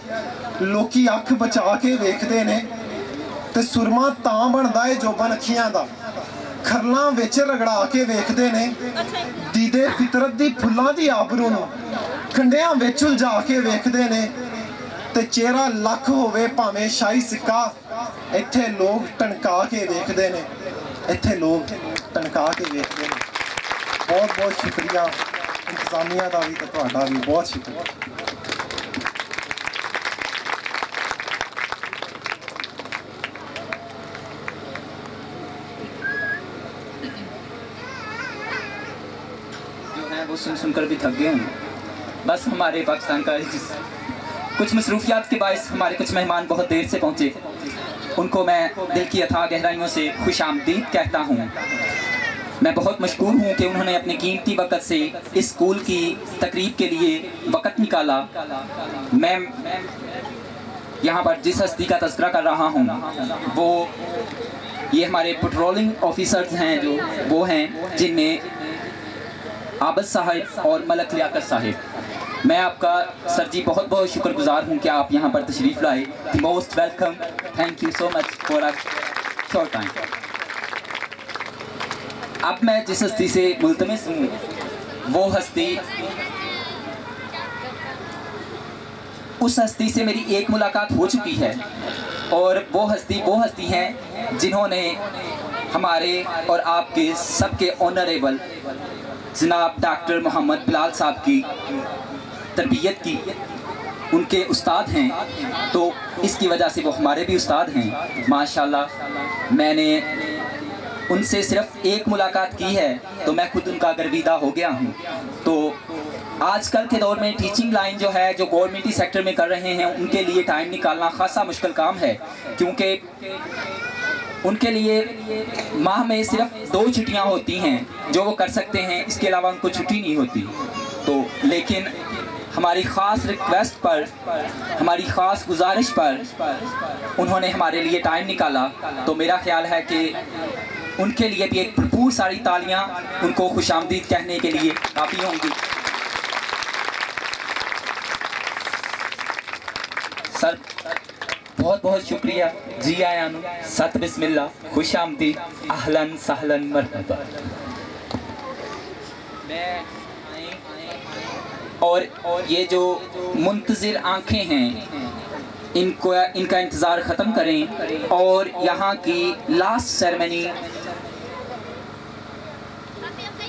लोकी अख बचा के वेखदे ने ते सुरमा तां बनदा है जोबन अखियां दा खरलां विच रगड़ा के वेखदे ने दीदे फितरत दी फुल्लां दी आबरू नूं खंडियां विच उलझा के वेखदे ने ते चेहरा लख होवे भावें शाही सिक्का इत्थे लोग टणका के वेखदे ने इत्थे लोग टणका के वेखदे ने बहुत बहुत शुक्रिया इंतजामिया का भी तो तुहाडा भी बहुत शुक्रिया वो सुनकर भी थक गए हूँ बस हमारे पाकिस्तान का कुछ मसरूफियात के बायस हमारे कुछ मेहमान बहुत देर से पहुँचे उनको मैं दिल की अथाह गहराइयों से खुशामदीद कहता हूँ मैं बहुत मशकूर हूँ कि उन्होंने अपने कीमती वक़्त से इस स्कूल की तकरीब के लिए वक़्त निकाला मैं यहाँ पर जिस हस्ती का तज़किरा कर रहा हूँ वो ये हमारे पेट्रोलिंग ऑफिसर्स हैं जो वो हैं जिनमें आबद साहिब और मलक लियाकत साहिब मैं आपका सर जी बहुत बहुत शुक्रगुजार हूँ कि आप यहाँ पर तशरीफ़ लाए most welcome thank you so much for a short time अब मैं जिस हस्ती से मुल्तमिस हूँ वो हस्ती उस हस्ती से मेरी एक मुलाकात हो चुकी है और वो हस्ती हैं जिन्होंने हमारे और आपके सबके ऑनरेबल जनाब डॉक्टर मोहम्मद बिलाल साहब की तरबियत की उनके उस्ताद हैं तो इसकी वजह से वो हमारे भी उस्ताद हैं माशाल्लाह मैंने उनसे सिर्फ एक मुलाकात की है तो मैं खुद उनका गर्विदा हो गया हूँ तो आजकल के दौर में टीचिंग लाइन जो है जो गवर्नमेंटी सेक्टर में कर रहे हैं उनके लिए टाइम निकालना खासा मुश्किल काम है क्योंकि उनके लिए माह में सिर्फ 2 छुट्टियां होती हैं जो वो कर सकते हैं इसके अलावा उनको छुट्टी नहीं होती तो लेकिन हमारी ख़ास रिक्वेस्ट पर हमारी ख़ास गुजारिश पर उन्होंने हमारे लिए टाइम निकाला तो मेरा ख्याल है कि उनके लिए भी एक भरपूर सारी तालियां उनको खुशामदीद कहने के लिए काफ़ी होंगी। सर बहुत बहुत शुक्रिया, जी आया नु, सत बिस्मिल्लाह, खुश आमदीद, अहलन सहलन मरहबा। और ये जो मुंतज़िर आंखें हैं इनका इंतज़ार ख़त्म करें और यहाँ की लास्ट सेरेमनी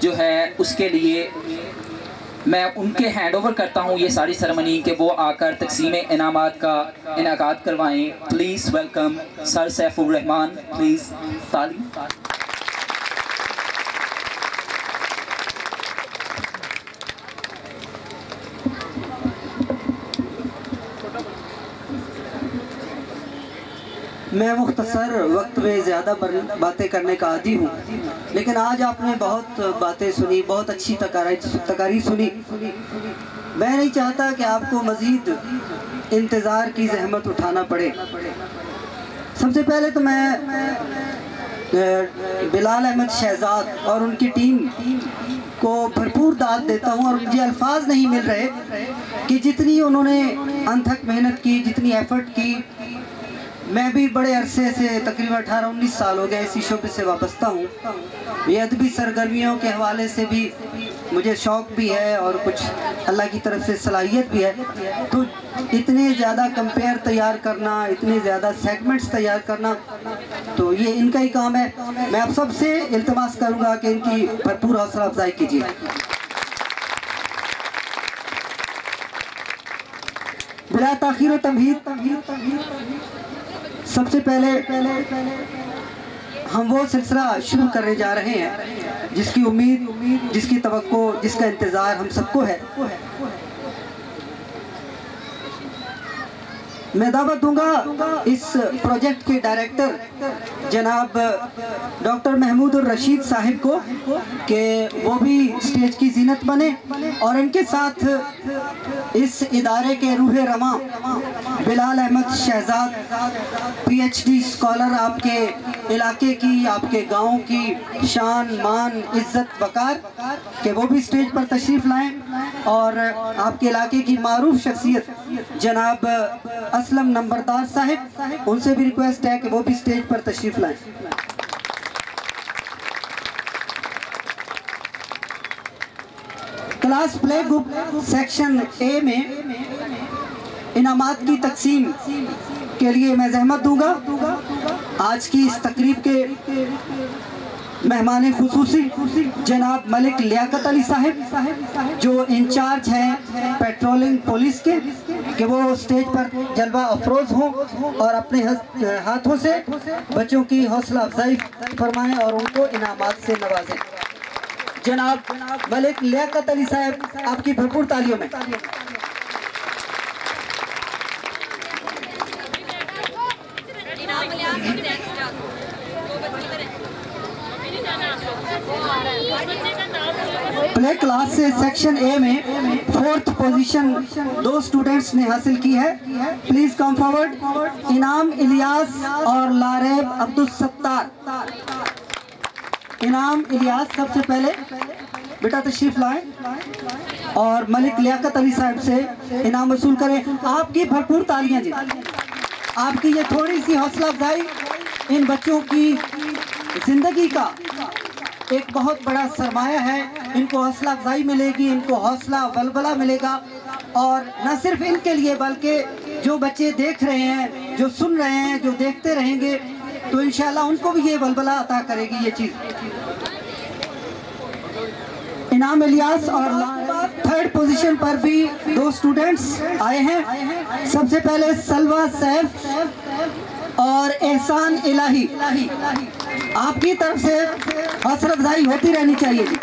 जो है उसके लिए मैं उनके हैंड ओवर करता हूँ ये सारी सेरेमनी कि वो आकर तकसीम इनामात का इनाकाद करवाएं। Please welcome sir Saifur Rahman, please ताली। मैं मुख्तसर वक्त में ज़्यादा बातें करने का आदी हूँ, लेकिन आज आपने बहुत बातें सुनी, बहुत अच्छी तकारीर सुनी। मैं नहीं चाहता कि आपको मज़ीद इंतज़ार की जहमत उठाना पड़े। सबसे पहले तो मैं बिलाल अहमद शहजाद और उनकी टीम को भरपूर दाद देता हूँ और मुझे अल्फाज नहीं मिल रहे कि जितनी उन्होंने अनथक मेहनत की, जितनी एफ़र्ट की। मैं भी बड़े अरसे से तकरीबन 18-19 साल हो गए इसी शोबे से वाबस्ता हूँ। ये अदबी सरगर्मियों के हवाले से भी मुझे शौक़ भी है और कुछ अल्लाह की तरफ से सलाहियत भी है। तो इतने ज़्यादा कंपेयर तैयार करना, इतने ज़्यादा सेगमेंट्स तैयार करना, तो ये इनका ही काम है। मैं आप सबसे इल्तमास करूँगा कि इनकी भरपूर हौसला अफजाई कीजिए। बिला ताख़ीर तमहीद सबसे पहले हम वो सिलसिला शुरू करने जा रहे हैं जिसकी उम्मीद, जिसकी तवक्को, जिसका इंतज़ार हम सबको है। मैं दावत दूंगा इस प्रोजेक्ट के डायरेक्टर जनाब डॉक्टर महमूद उर रशीद साहिब को कि वो भी स्टेज की जीनत बने और इनके साथ इस इदारे के रूह रमा बिलाल अहमद शहजाद PhD स्कॉलर, आपके इलाके की, आपके गांव की शान मान इज़्ज़त वकार, कि वो भी स्टेज पर तशरीफ़ लाएं और आपके इलाके की मारूफ शख्सियत जनाब असलम नंबरदार साहिब, उनसे भी रिक्वेस्ट है कि वो भी स्टेज पर तशरीफ लाएं। Class play group section A में इनामात की तकसीम के लिए मैं जहमत दूंगा। आज की इस तकरीब के मेहमान खुसूसी जनाब मलिक लियाकत अली साहिब जो इंचार्ज हैं पेट्रोलिंग पुलिस के, कि वो स्टेज पर जलवा अफरोज हों और अपने हाथों से बच्चों की हौसला अफजाई फरमाएं और उनको इनामात से नवाजें। जनाब मलिक लियाकत अली साहब, आपकी भरपूर तालियों में। प्ले क्लास से सेक्शन ए में 4th पोजीशन 2 स्टूडेंट्स ने हासिल की है। Please come forward. इनाम इलियास और लारेब अब्दुल सत्तार। इनाम इलियास सबसे पहले बेटा तशरीफ लाएं और मलिक लियाकत अली साहब से इनाम वसूल करें। आपकी भरपूर तालियां जी। आपकी ये थोड़ी सी हौसला अफजाई इन बच्चों की जिंदगी का एक बहुत बड़ा सरमाया है। इनको हौसला अफजाई मिलेगी, इनको हौसला बलबला मिलेगा और न सिर्फ इनके लिए बल्कि जो बच्चे देख रहे हैं, जो सुन रहे हैं, जो देखते रहेंगे, तो इंशाल्लाह उनको भी ये बलबला अता करेगी ये चीज़। इनाम इलियास और 3rd पोजीशन पर भी 2 स्टूडेंट्स आए हैं। सबसे पहले सलवा सैफ और एहसान इलाही। आपकी तरफ से हौसला अफजाई होती रहनी चाहिए जी।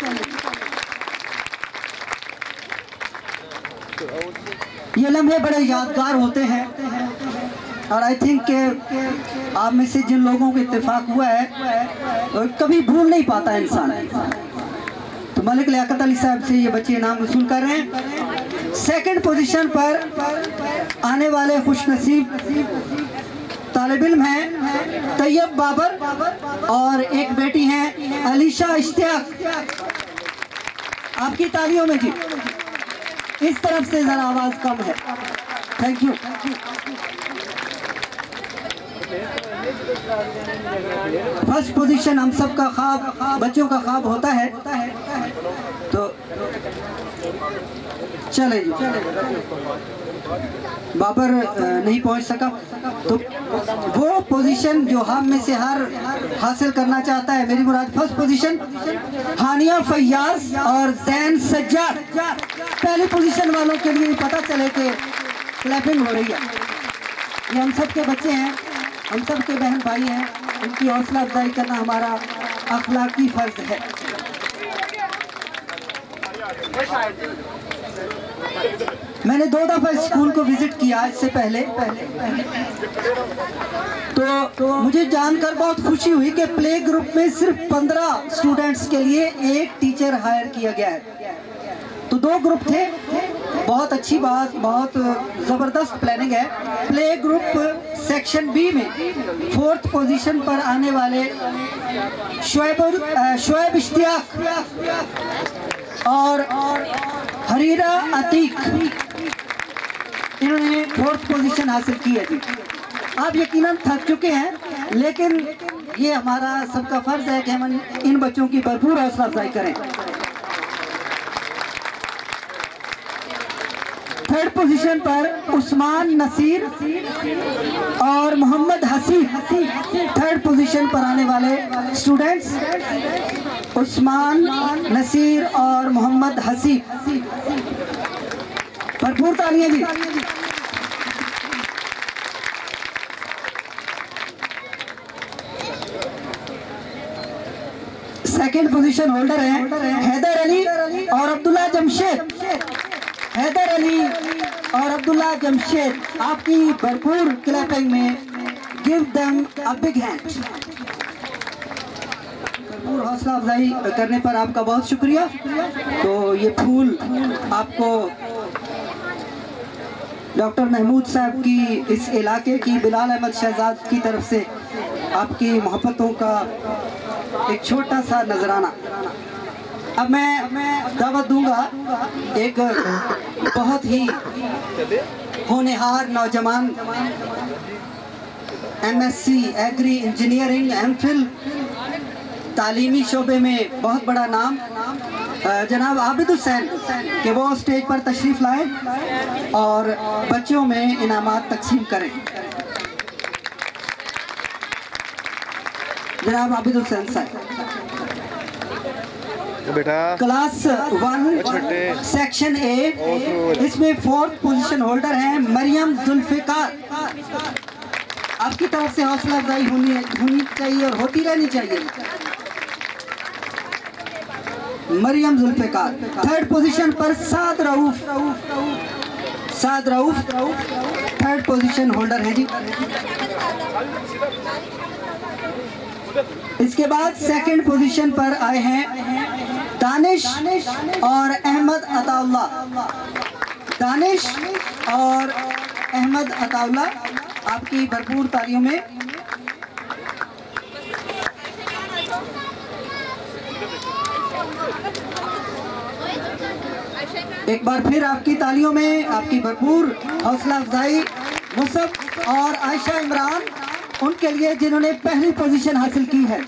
ये लम्हे बड़े यादगार होते हैं और आई थिंक के आप में से जिन लोगों को इत्तेफाक हुआ है कभी भूल नहीं पाता इंसान। तो मलिक लियाकत अली साहब से ये बच्चे इनाम वसूल कर रहे हैं। 2nd पोजीशन पर आने वाले खुशनसीब तालिब इल्म हैं तैयब बाबर और एक बेटी हैं अलीशा इश्तियाक। आपकी तालियों में जी। इस तरफ से जरा आवाज कम है। Thank you. फर्स्ट पोजीशन हम सब का ख्वाब, बच्चों का ख्वाब होता है, तो चले जी। बाबर नहीं पहुंच सका, तो वो पोजीशन जो हम में से हर हासिल करना चाहता है, मेरी मुराद फर्स्ट पोजीशन हानिया फैयाज और जैन सज्जाद। पहली पोजीशन वालों के लिए पता चले कि क्लैपिंग हो रही है। ये हम सब के बच्चे हैं, हम सब के बहन भाई हैं, उनकी हौसला अफजाई करना हमारा अखलाकी फर्ज है। मैंने 2 दफा स्कूल को विजिट किया इससे पहले, तो मुझे जानकर बहुत खुशी हुई कि प्ले ग्रुप में सिर्फ 15 स्टूडेंट्स के लिए एक टीचर हायर किया गया है। तो 2 ग्रुप थे। बहुत अच्छी बात, बहुत ज़बरदस्त प्लानिंग है। प्ले ग्रुप सेक्शन बी में 4th पोजीशन पर आने वाले शोएब इश्तियाक और हरीरा अतीक, इन्होंने 4th पोजीशन हासिल की है जी। आप यकीनन थक चुके हैं, लेकिन ये हमारा सबका फर्ज है कि हम इन बच्चों की भरपूर हौसला अफजाई करें। 3rd पोजीशन पर उस्मान नसीर और मोहम्मद हसीब, 3rd पोजीशन पर आने वाले स्टूडेंट्स उस्मान नसीर और मोहम्मद हसीब। भरपूर तालियां जी। सेकंड पोजीशन होल्डर हैं हैदर अली और अब्दुल्ला जमशेद। हैदर अली और अब्दुल्ला जमशेद, आपकी भरपूर क्लैपिंग में give them a big hand. भरपूर हौसला अफजाई करने पर आपका बहुत शुक्रिया। तो ये फूल आपको डॉक्टर महमूद साहब की, इस इलाके की बिलाल अहमद शहजाद की तरफ से आपकी मोहब्बतों का एक छोटा सा नजराना। अब मैं दावत दूंगा एक बहुत ही होनहार नौजवान, MSc एग्री इंजीनियरिंग एमफिल तालीमी शोबे में बहुत बड़ा नाम, जनाब आबिद हुसैन के वो स्टेज पर तशरीफ लाएं और बच्चों में इनामात तकसीम करें। जनाब आबिद हुसैन साहब। बेटा क्लास 1 सेक्शन ए, इसमें 4th पोजीशन होल्डर हैं मरियम जुल्फिकार। आपकी तरफ से हौसला अफजाई होनी चाहिए और होती रहनी चाहिए। मरियम जुल्फिकार। 3rd पोजीशन पर साद रऊफ, 3rd पोजीशन होल्डर है जी। इसके बाद 2nd पोजीशन पर आए हैं दानिश और अहमद अताउल्ला। दानिश और अहमद अताउल्ला, आपकी भरपूर तालियों में। एक बार फिर आपकी तालियों में आपकी भरपूर हौसला अफजाई मुसब और आयशा इमरान, उनके लिए जिन्होंने पहली पोजीशन हासिल की है।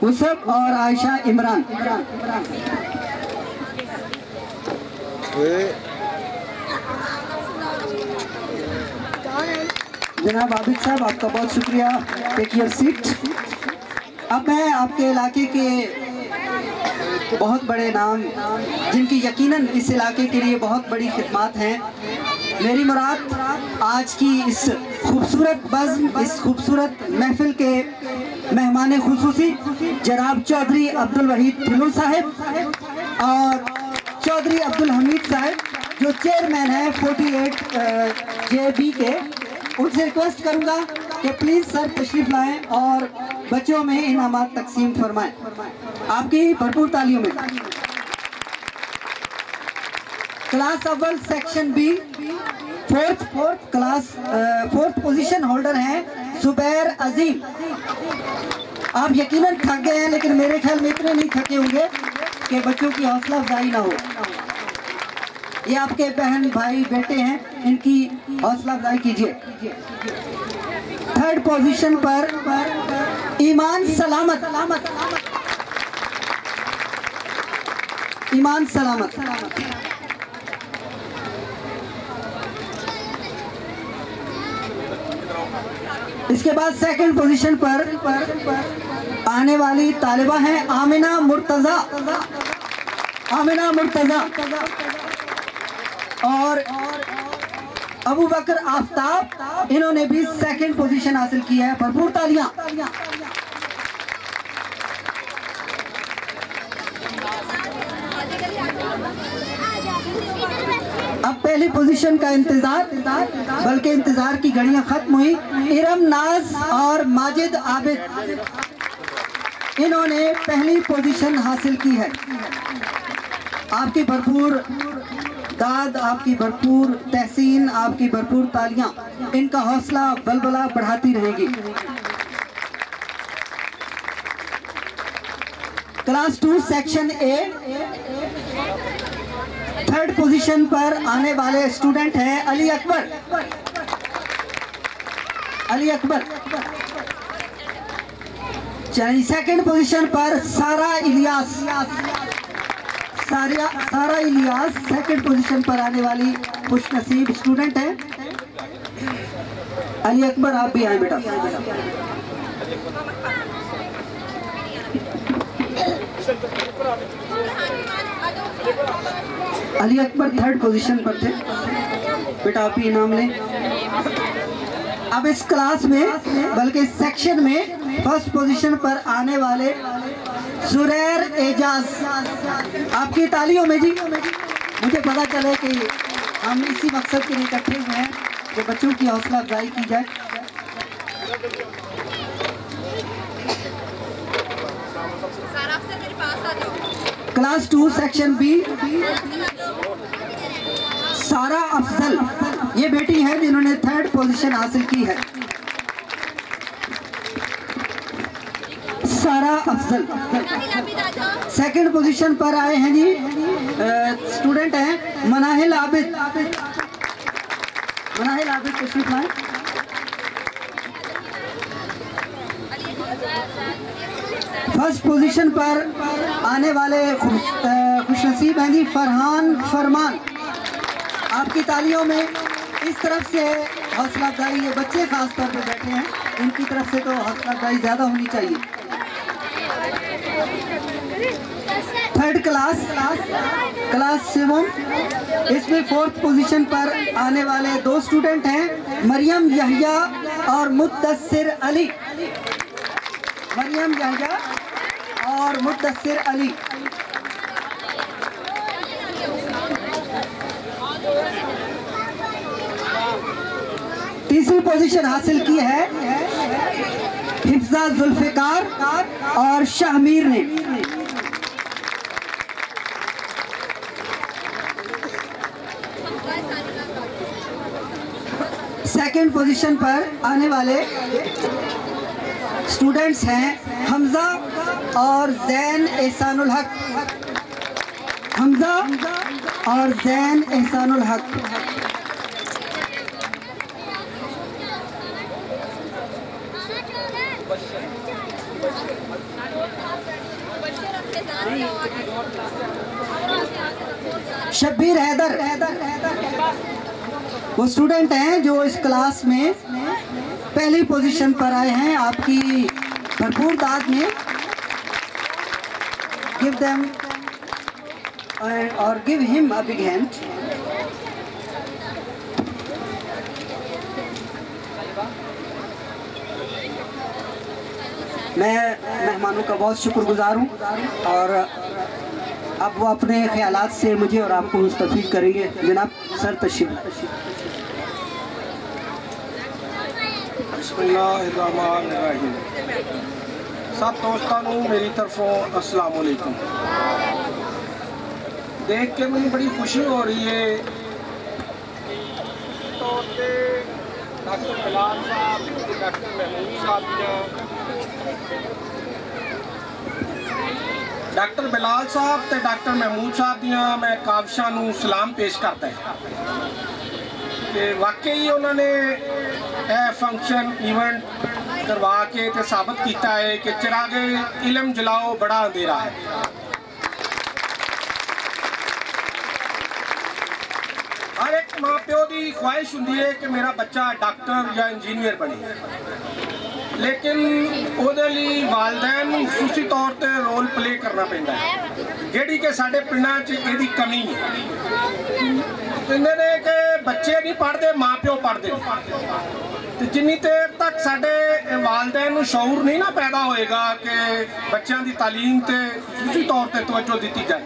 मुसब और आयशा इमरान। जनाब आबिद साहब, आपका बहुत शुक्रिया। Take your seat. अब मैं आपके इलाके के बहुत बड़े नाम, जिनकी यकीनन इस इलाके के लिए बहुत बड़ी खिदमत हैं, मेरी मुराद आज की इस खूबसूरत बज़्म, इस खूबसूरत महफिल के मेहमान खुसूसी जनाब चौधरी अब्दुल वहीद फिलू साहब और चौधरी अब्दुल हमीद साहब, जो चेयरमैन है 48 JB के, उनसे रिक्वेस्ट करूंगा कि प्लीज़ सर तशरीफ़ लाएं और बच्चों में इनामात तकसीम फरमाएं। आपकी भरपूर तालियों में। क्लास अव्वल section B fourth position holder हैं जुबैर अजीम। आप यकीनन थक गए हैं, लेकिन मेरे ख्याल में इतने नहीं थके होंगे कि बच्चों की हौसला अफजाई ना हो। ये आपके बहन भाई बेटे हैं, इनकी हौसला अफजाई कीजिए। थर्ड पोजीशन पर ईमान सलामत। ईमान सलामत। इसके बाद सेकंड पोजीशन पर आने वाली तालिबा हैं आमिना मुर्तजा। और अबू बकर आफ्ताब, इन्होंने भी सेकंड पोजीशन हासिल की है। भरपूर तालियां। अब पहली पोजीशन का इंतजार, बल्कि इंतजार की घड़ियां खत्म हुई। इरम नाज और माजिद आबिद, इन्होंने पहली पोजीशन हासिल की है। आपकी भरपूर दाद, आपकी भरपूर तहसीन, आपकी भरपूर तालियां इनका हौसला बलबला बढ़ाती रहेगी। Class 2 section A third position पर आने वाले स्टूडेंट हैं अली अकबर। चलिए, सेकंड पोजीशन पर सारा इलियास सेकंड पोजीशन पर आने वाली खुशनसीब स्टूडेंट है। अली अकबर, आप भी आए बेटा। अली अकबर थर्ड पोजीशन पर थे बेटा, आप ही इनाम लें। अब इस क्लास में, बल्कि सेक्शन में फर्स्ट पोजीशन पर आने वाले सुरैर एजाज, आपकी तालियों में जी। मुझे पता चले कि हम इसी मकसद के लिए इकट्ठे हुए हैं कि बच्चों की हौसला अफजाई की जाए। क्लास 2 सेक्शन बी सारा अफजल, ये बेटी है जिन्होंने थर्ड पोजीशन हासिल की है। सारा अफजल सेकंड पोजीशन पर आए हैं जी। स्टूडेंट हैं मनाहिल आबिद। तशरीफ लाएं। फर्स्ट पोजीशन पर आने वाले खुशनसीब हैं जी फरहान फरमान। आपकी तालियों में इस तरफ से हौसला अफजाई, ये बच्चे खास तौर पर बैठे हैं, इनकी तरफ से तो हौसला अफजाई ज़्यादा होनी चाहिए। थर्ड क्लास 7, इसमें फोर्थ पोजीशन पर आने वाले 2 स्टूडेंट हैं मरियम यहिया और मुद्दस्सिर अली। तीसरी पोजीशन हासिल की है हिफ्जा जुल्फिकार और शाहमीर ने। सेकंड पोजीशन पर आने वाले स्टूडेंट्स हैं हमजा और जैन एहसानुल हक। शब्बीर हैदर, वो स्टूडेंट हैं जो इस क्लास में पहली पोजीशन पर आए हैं। आपकी भरपूर दाद में गिव देम और give him a big hand. मैं मेहमानों का बहुत शुक्रगुजार हूँ और अब वो अपने ख्यालात से मुझे और आपको मुस्तफीद करेंगे। जनाब सर तशरीफ। बिस्मिल्लाहिर्रहमानिर्रहीम। सब दोस्तों मेरी तरफों अस्सलाम वालेकुम। देख के मैंने बड़ी खुशी हो रही है। तौर पे डॉक्टर बिलाल साहब ते डॉक्टर महमूद साहब दियां डॉक्टर बिलाल साहब ते डॉक्टर महमूद साहब दियां मैं काविशां नूं सलाम पेश करता है कि वाकई उन्होंने यह फंक्शन इवेंट करवा के ते साबित किया है कि चिरागे इलम जलाओ बड़ा अंधेरा है। हर एक माँ प्यो की ख्वाहिश होंदी है कि मेरा बच्चा डॉक्टर या इंजीनियर बने, लेकिन ਉਹਦੇ ਲਈ वालदैन ਨੂੰ ਖੁਸ਼ੀ तौर ਤੇ रोल प्ले करना पैंदा है, ਜਿਹੜੀ कि साडे पिंडां 'ਚ ਇਹਦੀ कमी है। ਕਹਿੰਦੇ ਨੇ कि बच्चे नहीं पढ़ते, माँ प्यो पढ़ते ਤੇ ਜਿੰਨੀ ਦੇਰ तक साडे वालदैन ਨੂੰ शऊर नहीं ना पैदा होएगा कि बच्चों की तालीम ते ਖੁਸ਼ੀ तौर ਤੇ तवज्जो दी जाए।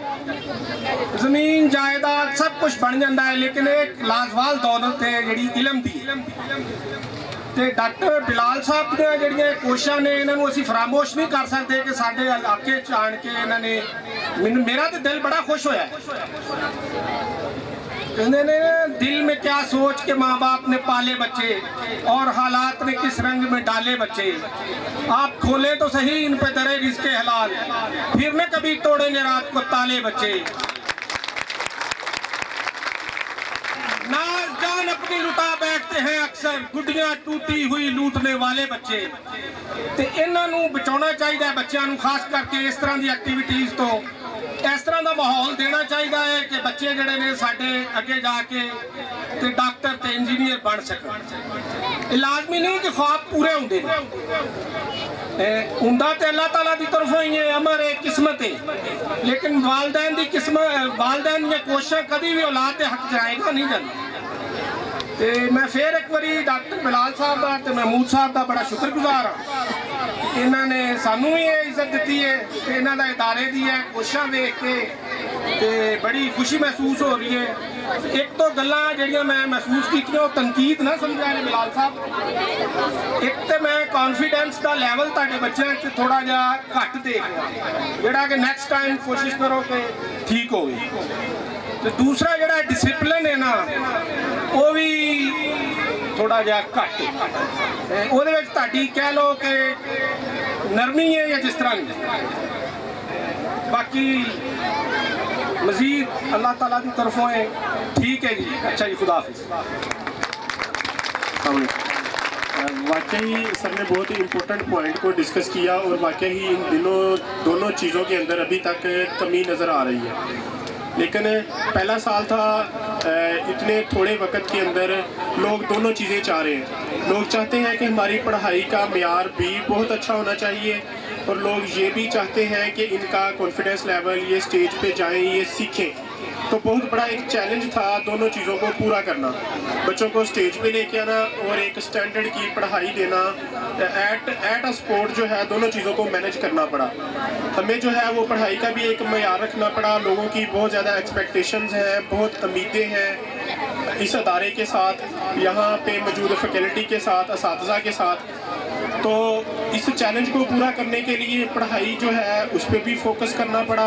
जमीन जायदाद सब कुछ बन जाता है, लेकिन एक लाजवाल दौलत है जिहड़ी इलम दी। ਤੇ ਡਾਕਟਰ ਬਿਲਾਲ ਸਾਹਿਬ ਦੀਆਂ ਜਿਹੜੀਆਂ ਕੋਸ਼ਿਸ਼ਾਂ ਨੇ ਇਹਨਾਂ ਨੂੰ ਅਸੀਂ ਫਰਾਮੋਸ਼ ਨਹੀਂ ਕਰ ਸਕਦੇ ਕਿ ਸਾਡੇ ਇਲਾਕੇ 'ਚ ਆਣ ਕੇ ਇਹਨਾਂ ਨੇ मेरा तो दिल बड़ा खुश होया है। कहते ने दिल में क्या सोच के माँ बाप ने पाले बच्चे और हालात ने किस रंग में डाले बच्चे, आप खोले तो सही इन पे दरे रिज़्क़े हलाल, फिर न कभी तोड़ेंगे रात को ताले बच्चे। नाज जान अपनी लुटा बैठते हैं अक्सर, गुड्डियां टूटी हुई लूटने वाले बच्चे। ते इन्हां नूं बचाउणा चाहिए बच्चों नूं, खास करके इस तरह की एक्टिविटीज़ तो इस तरह का माहौल देना चाहिए है कि बच्चे जिहड़े ने साडे अगे जाके ते डॉक्टर ते इंजीनियर बन सकन। लाजमी नहीं कि ख्वाब पूरे होंदे ने, उंदा ते अल्लाह ताला की तरफों ही है, अमर है, किस्मत है, लेकिन वालदैन की किस्मत वालदैन दी कोशिशां कभी भी औलाद के हक जाएगा नहीं जाता। तो मैं फिर एक बारी डॉक्टर बिलाल साहब का ते महमूद साहब का बड़ा शुक्रगुजार हाँ, इन्होंने सानू भी ये इज्जत दी है, इन्हों का इदारे दी है कोशिशां देख के ते बड़ी खुशी महसूस हो रही है। एक तो गल्लां जिहड़ियां मैं महसूस कीतियां वो तनकीद ना समझा ने बिलाल साहब, एक तो मैं कॉन्फिडेंस का लैवल तुहाडे बच्चों च थोड़ा जिहा घट देख रहा, जिहड़ा कि नैक्सट टाइम कोशिश करो कि ठीक होवे। तो दूसरा जिहड़ा डिसिपलिन है ना वो भी थोड़ा जिहा घट है, ਉਹਦੇ ਵਿੱਚ ਤੁਹਾਡੀ कह लो कि नरमी है या जिस तरह नहीं। बाकी मजीद अल्लाह ताला की तरफों है, ठीक है जी, अच्छा जी, खुदा हाफिज़। वाकई सर ने बहुत ही इम्पोर्टेंट पॉइंट को डिस्कस किया और वाकई ही इन दिनों दोनों चीज़ों के अंदर अभी तक कमी नज़र आ रही है। लेकिन पहला साल था, इतने थोड़े वक्त के अंदर लोग दोनों चीज़ें चाह रहे हैं। लोग चाहते हैं कि हमारी पढ़ाई का मेयार भी बहुत अच्छा होना चाहिए और लोग ये भी चाहते हैं कि इनका कॉन्फिडेंस लेवल, ये स्टेज पे जाएं, ये सीखें। तो बहुत बड़ा एक चैलेंज था दोनों चीज़ों को पूरा करना, बच्चों को स्टेज पे लेके आना और एक स्टैंडर्ड की पढ़ाई देना, एट अ स्पोर्ट जो है दोनों चीज़ों को मैनेज करना पड़ा। हमें जो है वो पढ़ाई का भी एक मयार रखना पड़ा, लोगों की बहुत ज़्यादा एक्सपेक्टेशंस हैं, बहुत उम्मीदें हैं इस अदारे के साथ, यहाँ पे मौजूद फैकल्टी के साथ, असातिज़ा के साथ। तो इस चैलेंज को पूरा करने के लिए पढ़ाई जो है उस पर भी फोकस करना पड़ा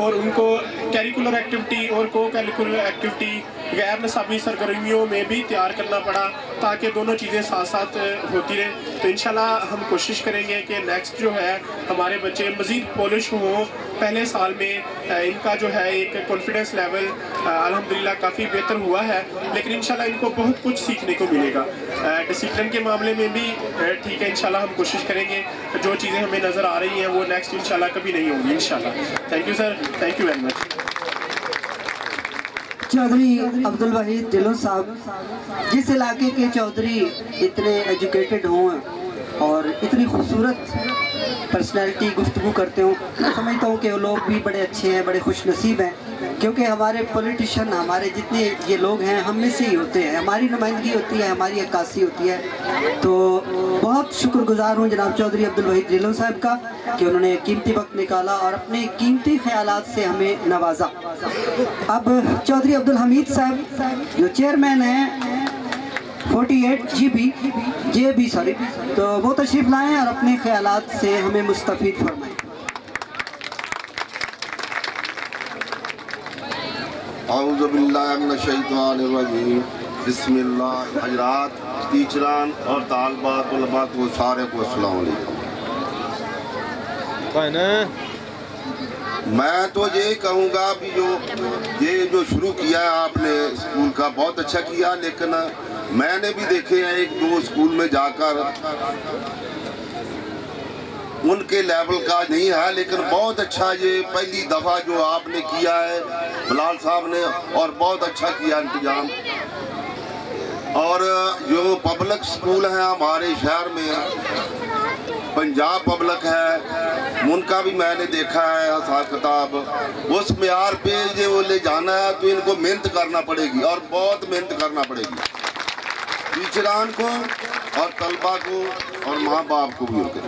और उनको कैरिकुलर एक्टिविटी और को कैरिकुलर एक्टिविटी गैर नसाबी सरगर्मियों में भी तैयार करना पड़ा ताकि दोनों चीज़ें साथ साथ होती रहें। तो इंशाल्लाह हम कोशिश करेंगे कि नेक्स्ट जो है हमारे बच्चे मज़ीद पॉलिश हों। पहले साल में इनका जो है एक कॉन्फिडेंस लेवल अल्हम्दुलिल्लाह काफ़ी बेहतर हुआ है, लेकिन इंशाल्लाह इनको बहुत कुछ सीखने को मिलेगा। डिसिप्लिन के मामले में भी ठीक है, इंशाल्लाह हम कोशिश करेंगे जो चीज़ें हमें नज़र आ रही हैं वो नेक्स्ट इंशाल्लाह कभी नहीं होंगी इंशाल्लाह। Thank you sir, thank you very much. Chaudhry Abdul Waheed Dhillon साहब, जिस इलाके के चौधरी इतने एजुकेटेड हों और इतनी खूबसूरत पर्सनैलिटी गुफ्तगू करते हो, मैं समझता हूँ कि वो लोग भी बड़े अच्छे हैं, बड़े खुश नसीब हैं, क्योंकि हमारे पॉलिटिशियन, हमारे जितने ये लोग हैं हम में से ही होते हैं, हमारी नुमाइंदगी होती है, हमारी अक्कासी होती है। तो बहुत शुक्रगुजार हूँ जनाब चौधरी अब्दुल वहीद ढिल्लों साहब का कि उन्होंने कीमती वक्त निकाला और अपने कीमती ख्यालात से हमें नवाजा। अब चौधरी अब्दुल हमीद साहब जो चेयरमैन हैं 48 JB सॉरी, तो वो तशरीफ़ लाएँ और अपने ख्यालात से हमें मुस्तफ़ीद फरमाएँ। औज़ुबिल्लाहिमिनश्शैतानिर्रजीम बिस्मिल्लाह। हजरात, टीचरान और तालबात उलमात को सारे को अस्सलाम वालेकुम। मैं तो ये कहूँगा भी जो शुरू किया है आपने स्कूल का बहुत अच्छा किया, लेकिन मैंने भी देखे हैं 1-2 स्कूल में जाकर उनके लेवल का नहीं है, लेकिन बहुत अच्छा ये पहली दफ़ा जो आपने किया है बिलाल साहब ने, और बहुत अच्छा किया इंतजाम। और जो पब्लिक स्कूल हैं हमारे शहर में, पंजाब पब्लिक है, उनका भी मैंने देखा है हिसाब किताब। उस म्यार पे जो ले जाना है तो इनको मेहनत करना पड़ेगी, और बहुत मेहनत करना पड़ेगी टीचरान को और तलबा को और माँ बाप को भी उनके।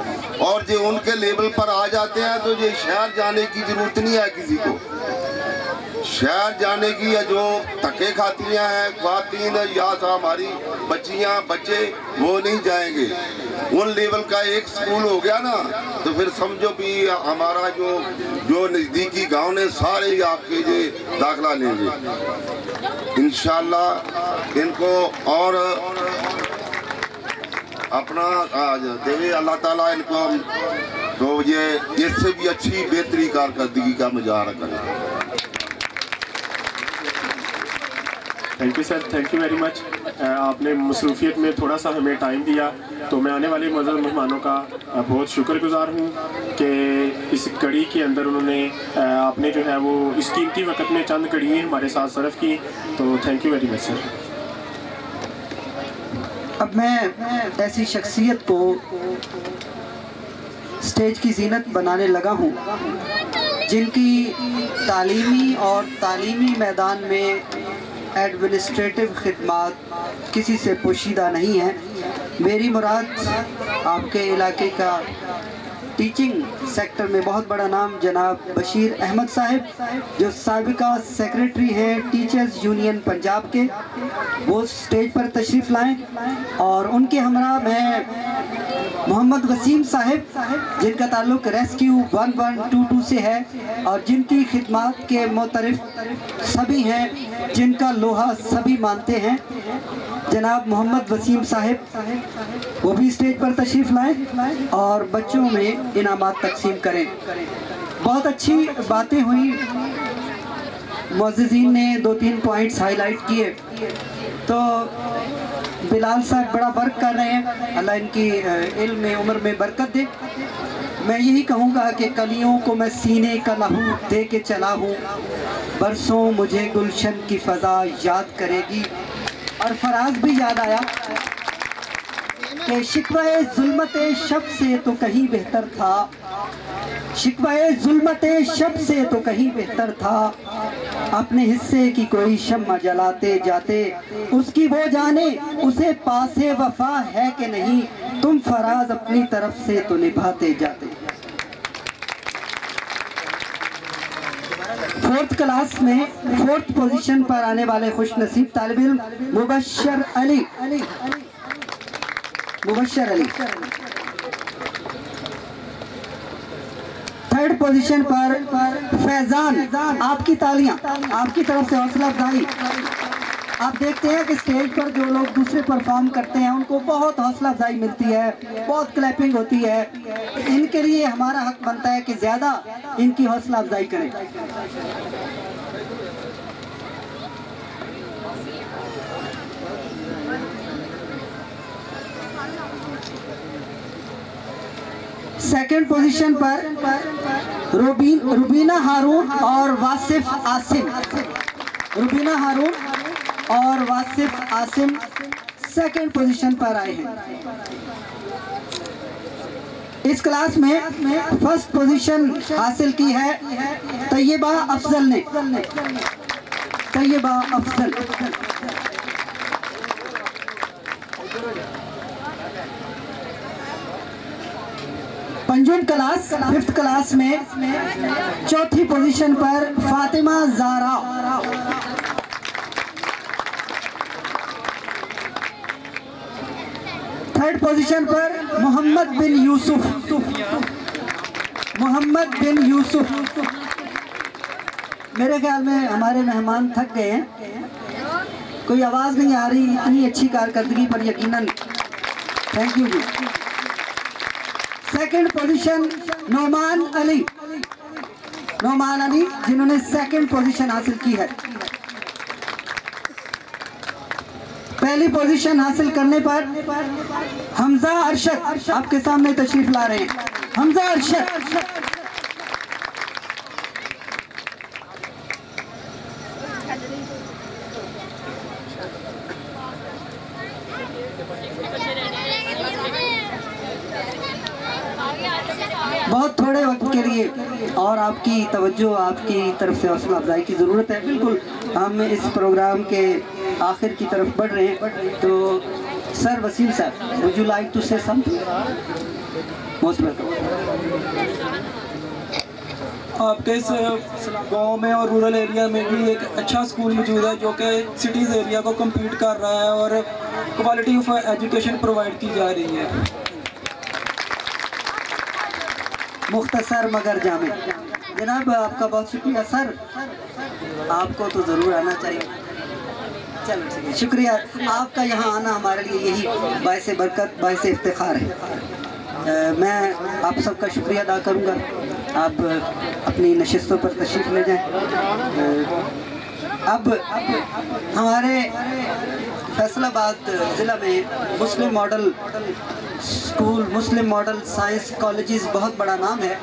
और जो उनके लेवल पर आ जाते हैं तो ये शहर जाने की ज़रूरत नहीं है किसी को। शहर जाने की या जो धक्के खातियाँ हैं ख्वातीन या हमारी बच्चियाँ बच्चे, वो नहीं जाएंगे। उन लेवल का एक स्कूल हो गया ना, तो फिर समझो भी हमारा जो नज़दीकी गांव ने सारे ही आपके ये दाखला लेंगे इंशाल्लाह। इनको और अपना देवे अल्लाह ताला इनको, तो ये इससे भी अच्छी बेहतरी कारकर्दगी का मुजाहरा करें। Thank you sir, thank you very much. आपने मसरूफियत में थोड़ा सा हमें टाइम दिया, तो मैं आने वाले मज़हर मेहमानों का बहुत शुक्रगुजार हूँ कि इस कड़ी के अंदर उन्होंने आपने जो है वो इस कीमती वक्त में चंद कड़ियाँ हमारे साथ सर्व की, तो thank you very much sir. अब मैं ऐसी शख्सियत को स्टेज की जीनत बनाने लगा हूँ जिनकी तालीमी और तालीमी मैदान में एडमिनिस्ट्रेटिव खिदमात किसी से पोशीदा नहीं है। मेरी मुराद आपके इलाके का टीचिंग सेक्टर में बहुत बड़ा नाम जनाब बशीर अहमद साहब, जो साबिका सेक्रेटरी हैं टीचर्स यूनियन पंजाब के, वो स्टेज पर तशरीफ़ लाएं। और उनके हमरा मैं मोहम्मद वसीम साहब, जिनका ताल्लुक रेस्क्यू 1122 से है और जिनकी खिदमात के मोतरफ सभी हैं, जिनका लोहा सभी मानते हैं, जनाब मोहम्मद वसीम साहब, वो भी स्टेज पर तशरीफ़ लाएं और बच्चों में इनामात तकसीम करें। बहुत अच्छी बातें हुई, मुअज़्ज़िज़ीन ने 2-3 पॉइंट्स हाईलाइट किए। तो बिलाल साहब बड़ा वर्क कर रहे हैं, अल्लाह इनकी इल्म में उम्र में बरकत दे। मैं यही कहूँगा कि कलियों को मैं सीने का लहू दे के चला हूँ, बरसों मुझे गुलशन की फ़ज़ा याद करेगी। और फराज भी याद आया कि शिकवाए जुल्मते शब से तो कहीं बेहतर था, शिकवाए जुल्मते शब से तो कहीं बेहतर था, अपने हिस्से की कोई शम्मा जलाते जाते, उसकी वो जाने उसे पासे वफा है कि नहीं, तुम फराज अपनी तरफ से तो निभाते जाते। 4th क्लास में 4th पोजीशन पर आने वाले खुश नसीब तालिब इल्म मुबश्शर अली। 3rd पोजीशन पर फैजान। आपकी तालियां, आपकी तरफ से हौसला अफजाई। आप देखते हैं कि स्टेज पर जो लोग दूसरे परफॉर्म करते हैं उनको बहुत हौसला अफजाई मिलती है, बहुत क्लैपिंग होती है। इनके लिए हमारा हक बनता है कि ज़्यादा इनकी हौसला अफजाई करें। सेकंड पोजीशन पर रुबीना हारून और वासिफ आसिम। रुबीना हारून और वासिफ आसिम सेकंड पोजीशन पर आए हैं। इस क्लास में फर्स्ट पोजीशन हासिल की है तैयबा अफजल ने। तैयबा अफजल। पंजुम क्लास 5th क्लास में चौथी पोजीशन पर फातिमा ज़ारा। थर्ड पोजीशन पर मोहम्मद बिन यूसुफ। मोहम्मद बिन यूसुफ। मेरे ख्याल में हमारे मेहमान थक गए हैं, कोई आवाज़ नहीं आ रही इतनी अच्छी कारकर्दगी पर यकीनन थैंक यू जी। सेकंड पोजीशन नोमान अली जिन्होंने सेकंड पोजीशन हासिल की है। पहली पोजीशन हासिल करने पर हमजा अरशद आपके सामने तशरीफ ला रहे हैं। हमजा अरशद। बहुत थोड़े वक्त के लिए और आपकी तवज्जो, आपकी तरफ से हौसला अफजाई की ज़रूरत है। बिल्कुल हम इस प्रोग्राम के आखिर की तरफ बढ़ रहे हैं, तो सर वसीम साहब, would you like to say something? Most welcome. आपके इस गांव में और रूरल एरिया में भी एक अच्छा स्कूल मौजूद है जो कि सिटीज़ एरिया को कम्पीट कर रहा है और क्वालिटी ऑफ एजुकेशन प्रोवाइड की जा रही है। मुख्तसर मगर जामे। जनाब आपका बहुत शुक्रिया सर, आपको तो ज़रूर आना चाहिए। चलो ठीक है, शुक्रिया। आपका यहाँ आना हमारे लिए यही बायसे बरकत, बायसे इफ्तिखार है। मैं आप सबका शुक्रिया अदा करूँगा। आप अपनी नशिस्तों पर तशरीफ़ ले जाएं। अब हमारे फैसलाबाद ज़िला में मुस्लिम मॉडल स्कूल, मुस्लिम मॉडल साइंस कॉलेजेस बहुत बड़ा नाम है।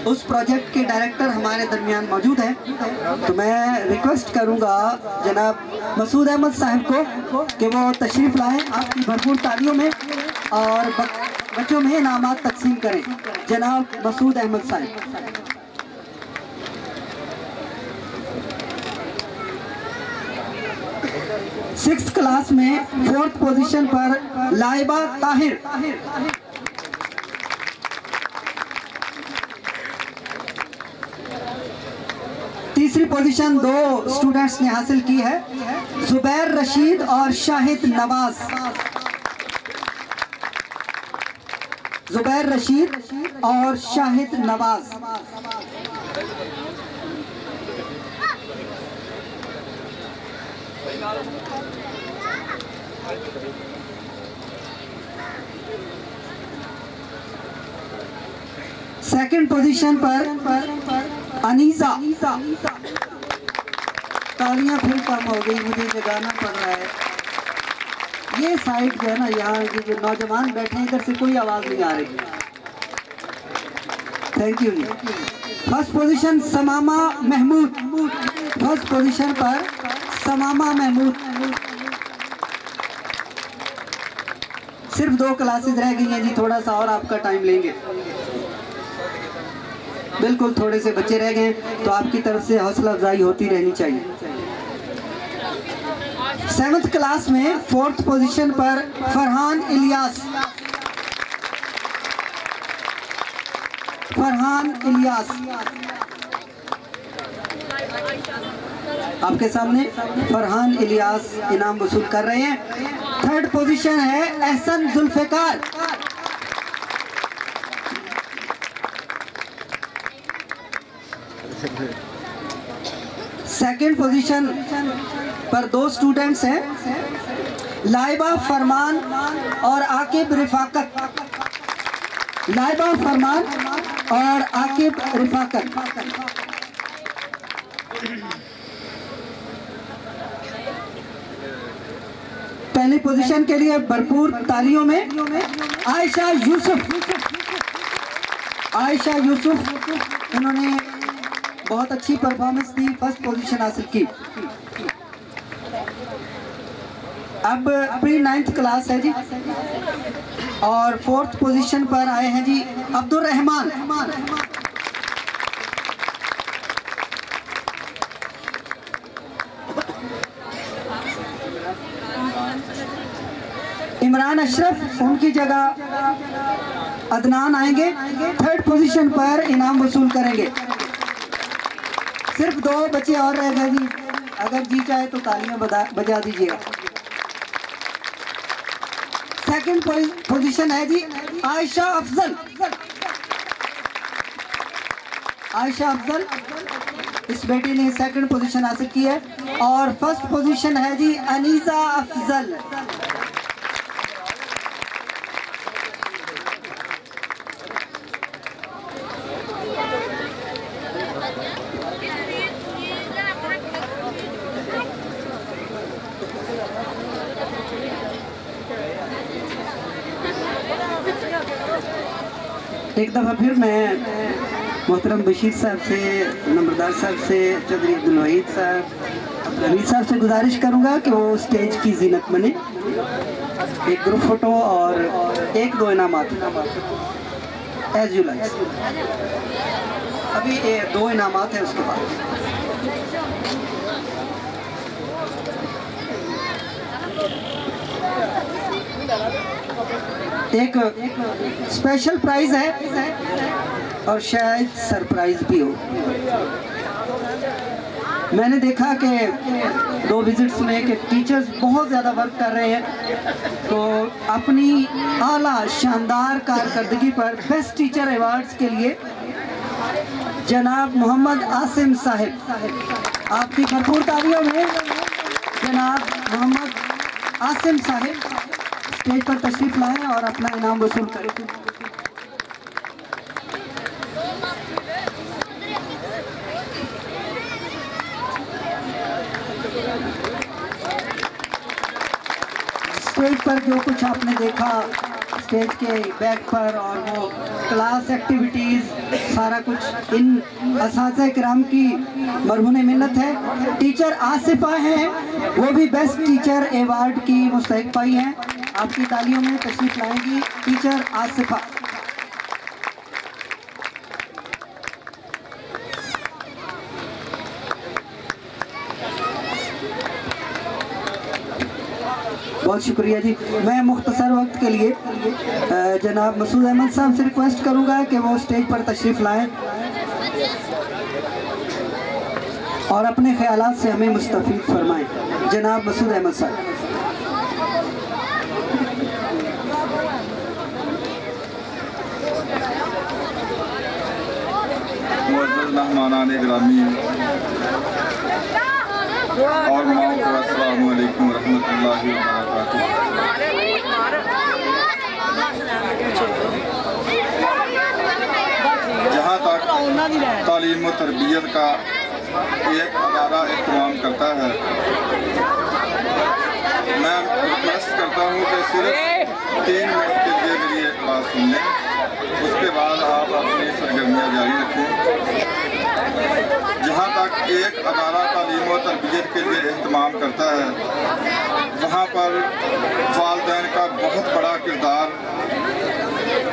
उस प्रोजेक्ट के डायरेक्टर हमारे दरमियान मौजूद हैं, तो मैं रिक्वेस्ट करूंगा जनाब मसूद अहमद साहब को कि वो तशरीफ़ लाएं आपकी भरपूर तालियों में और बच्चों में इनामात तकसीम करें। जनाब मसूद अहमद साहब। सिक्स्थ क्लास में फोर्थ पोजीशन पर लाइबा ताहिर। तीसरी पोजीशन दो स्टूडेंट्स ने हासिल की है, जुबैर रशीद और शाहिद नवाज। जुबैर रशीद और शाहिद नवाज। सेकंड पोजीशन पर अनीसा। तालियां फिर कम हो गई, मुझे जगाना पड़ रहा है। ये साइड जो है ना, यहाँ के जो नौजवान बैठे हैं इधर से कोई आवाज़ नहीं आ रही। थैंक यू जी। First position Samama Mahmood. First position पर समामा महमूद। सिर्फ 2 क्लासेस रह गई हैं जी, थोड़ा सा और आपका टाइम लेंगे। बिल्कुल थोड़े से बच्चे रह गए, तो आपकी तरफ से हौसला अफजाई होती रहनी चाहिए। 7th क्लास में 4th पोजीशन पर फरहान इलियास। फरहान इलियास आपके सामने फरहान इलियास इनाम वसूल कर रहे हैं। 3rd पोजीशन है एहसन जुल्फिकार। सेकंड पोजीशन पर 2 स्टूडेंट्स हैं, लाइबा फरमान और आकिब रिफाकत। लाइबा फरमान और आकिब रिफाकत। पहली पोजीशन के लिए भरपूर तालियों में आयशा यूसुफ। आयशा यूसुफ इन्होंने बहुत अच्छी परफॉर्मेंस दी, फर्स्ट पोजीशन हासिल की। अब प्री 9th क्लास है जी और 4th पोजीशन पर आए हैं जी अब्दुल रहमान। इमरान अशरफ, उनकी जगह अदनान आएंगे। 3rd पोजीशन पर इनाम वसूल करेंगे। सिर्फ 2 बच्चे और रह गए जी, अगर जी चाहे तो तालियां बजा दीजिएगा। सेकंड पोजीशन है जी आयशा अफजल। आयशा अफजल, इस बेटी ने सेकंड पोजीशन हासिल की है। और फर्स्ट पोजीशन है जी अनीसा अफजल। एक दफ़ा फिर मैं मोहतरम बशीर साहब से, नंबरदार साहब से, चौधरी अब्दुल वहीद साहब, हमीद साहब से गुजारिश करूंगा कि वो स्टेज की जीनत बने। एक ग्रुप फोटो और एक दो इनामात एज यू लाइक। अभी दो इनामात है, उसके बाद एक स्पेशल प्राइज है और शायद सरप्राइज भी हो। मैंने देखा कि 2 विजिट्स में कि टीचर्स बहुत ज़्यादा वर्क कर रहे हैं, तो अपनी आला शानदार कारकर्दगी पर बेस्ट टीचर अवार्ड्स के लिए जनाब मोहम्मद आसिम साहिब, आपकी भरपूर तालियों में जनाब मोहम्मद आसिम साहिब स्टेज पर तशरीफ लाएं और अपना इनाम वसूल करें। स्टेज पर जो कुछ आपने देखा स्टेज के बैक पर और वो क्लास एक्टिविटीज़, सारा कुछ इन असातिज़ा किराम की मरहून मिन्नत है। टीचर आसिफा हैं, वो भी बेस्ट टीचर अवार्ड की मुस्तहिक पाई हैं। आपकी तालियों में तशरीफ लाएंगी टीचर आसिफा। बहुत शुक्रिया जी। मैं मुख्तसर वक्त के लिए जनाब मसूद अहमद साहब से रिक्वेस्ट करूंगा कि वो स्टेज पर तशरीफ लाएं और अपने ख्यालात से हमें मुस्तफीद फरमाएं। जनाब मसूद अहमद साहब। मेहमानान ग्रामी और माओ को अस्सलामु अलैकुम रहमतुल्लाहि व बरकातुहू। जहाँ तक तालीम व तरबियत का एक अदारा इस्तेमाल करता है, मैं रिक्वेस्ट करता हूँ कि सिर्फ 3 मिनट के लिए मेरी एक बात सुन लें, उसके बाद आप अपनी सरगर्मियाँ जारी रखें। जहाँ तक एक अदारा तालीम व तरबियत के लिए इस्तेमाल करता है, वहाँ पर वालिदैन का बहुत बड़ा किरदार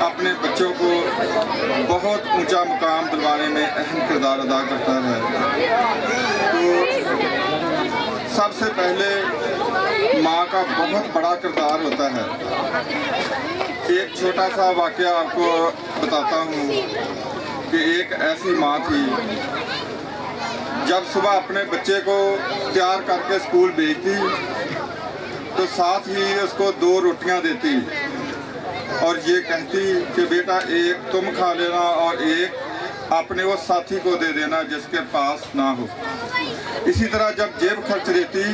अपने बच्चों को बहुत ऊंचा मुकाम दिलवाने में अहम किरदार अदा करता है। तो सबसे पहले माँ का बहुत बड़ा किरदार होता है। एक छोटा सा वाक़या आपको बताता हूँ कि एक ऐसी माँ थी, जब सुबह अपने बच्चे को तैयार करके स्कूल भेजती तो साथ ही उसको 2 रोटियां देती और ये कहती कि बेटा एक तुम खा लेना और एक अपने वो साथी को दे देना जिसके पास ना हो। इसी तरह जब जेब खर्च देती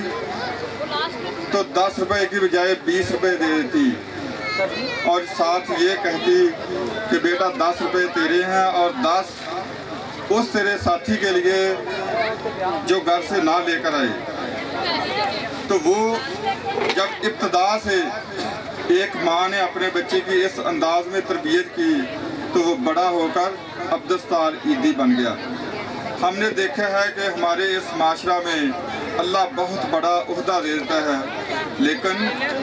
तो 10 रुपए की बजाय 20 रुपए दे देती और साथ ये कहती कि बेटा 10 रुपए तेरे हैं और 10 उस तेरे साथी के लिए जो घर से ना लेकर आए। तो वो जब इब्तदा से एक माँ ने अपने बच्चे की इस अंदाज में तरबियत की तो वो बड़ा होकर अब्दस्तार ईदी बन गया। हमने देखा है कि हमारे इस माशरा में अल्लाह बहुत बड़ा उहदा देता है, लेकिन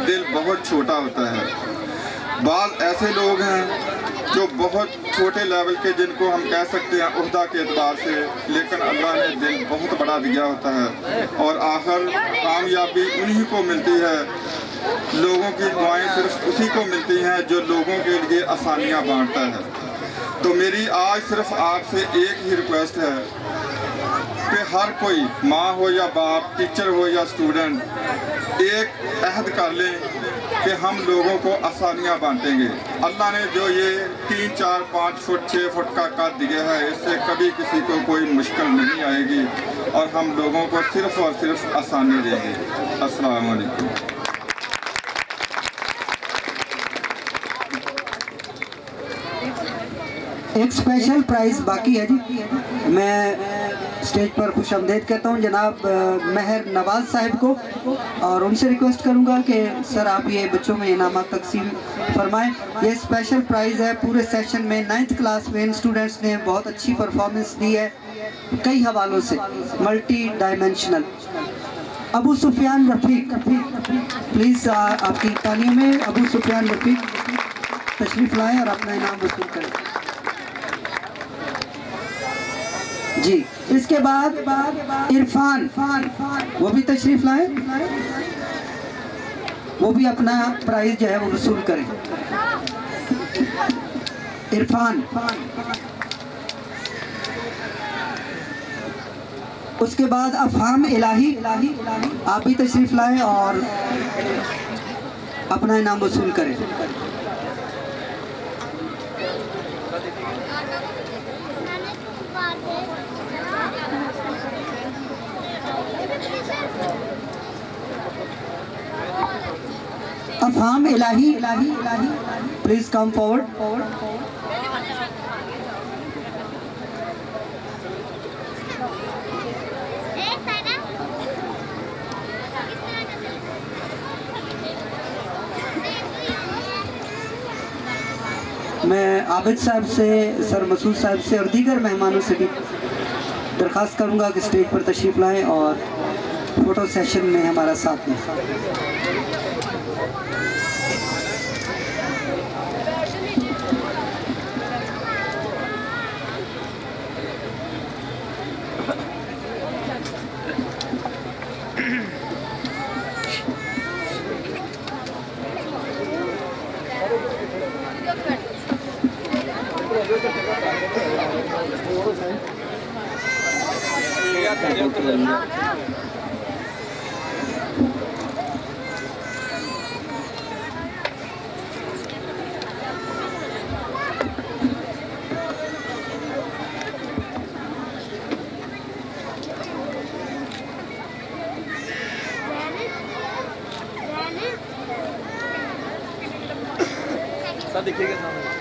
दिल बहुत छोटा होता है। बाज़ ऐसे लोग हैं जो बहुत छोटे लेवल के, जिनको हम कह सकते हैं उहदा के एतबार से, लेकिन अल्लाह ने दिल बहुत बड़ा दिया होता है और आखिर कामयाबी उन्हीं को मिलती है। लोगों की दुआएं सिर्फ उसी को मिलती हैं जो लोगों के लिए आसानियां बांटता है। तो मेरी आज सिर्फ आपसे एक ही रिक्वेस्ट है कि हर कोई, माँ हो या बाप, टीचर हो या स्टूडेंट, एक अहद कर लें कि हम लोगों को आसानियाँ बांटेंगे। अल्लाह ने जो ये 3, 4, 5 फुट 6 फुट का कद दिया है, इससे कभी किसी को कोई मुश्किल नहीं आएगी और हम लोगों को सिर्फ और सिर्फ आसानी देंगे। अस्सलाम वालेकुम। एक स्पेशल प्राइज बाकी है जी। मैं स्टेज पर खुशामदीद कहता हूं जनाब महर नवाज साहब को और उनसे रिक्वेस्ट करूंगा कि सर आप ये बच्चों में इनाम तकसीम फरमाएं। ये स्पेशल प्राइज़ है। पूरे सेशन में 9th क्लास में इन स्टूडेंट्स ने बहुत अच्छी परफॉर्मेंस दी है कई हवालों से, multi dimensional. Abu Sufiyan Rafiq, please आपकी तालियों में अबू सुफियान रफ़ीक तशरीफ़ लाएँ और अपना इनाम वसूल करें जी। इसके बाद इरफान, वो भी तशरीफ लाए, वो भी अपना प्राइज जो है वो वसूल करें। इरफान, उसके बाद अफहाम इलाही, आप भी तशरीफ लाए और अपना इनाम वसूल करें। अफहाम इलाही, प्लीज कम फॉरवर्ड। मैं आबिद साहब से, सर मसूद साहब से और दीगर मेहमानों से भी दरख्वास्त करूंगा कि स्टेज पर तशरीफ लाएं और फोटो सेशन में हमारा साथ दें। देखिएगा सामने।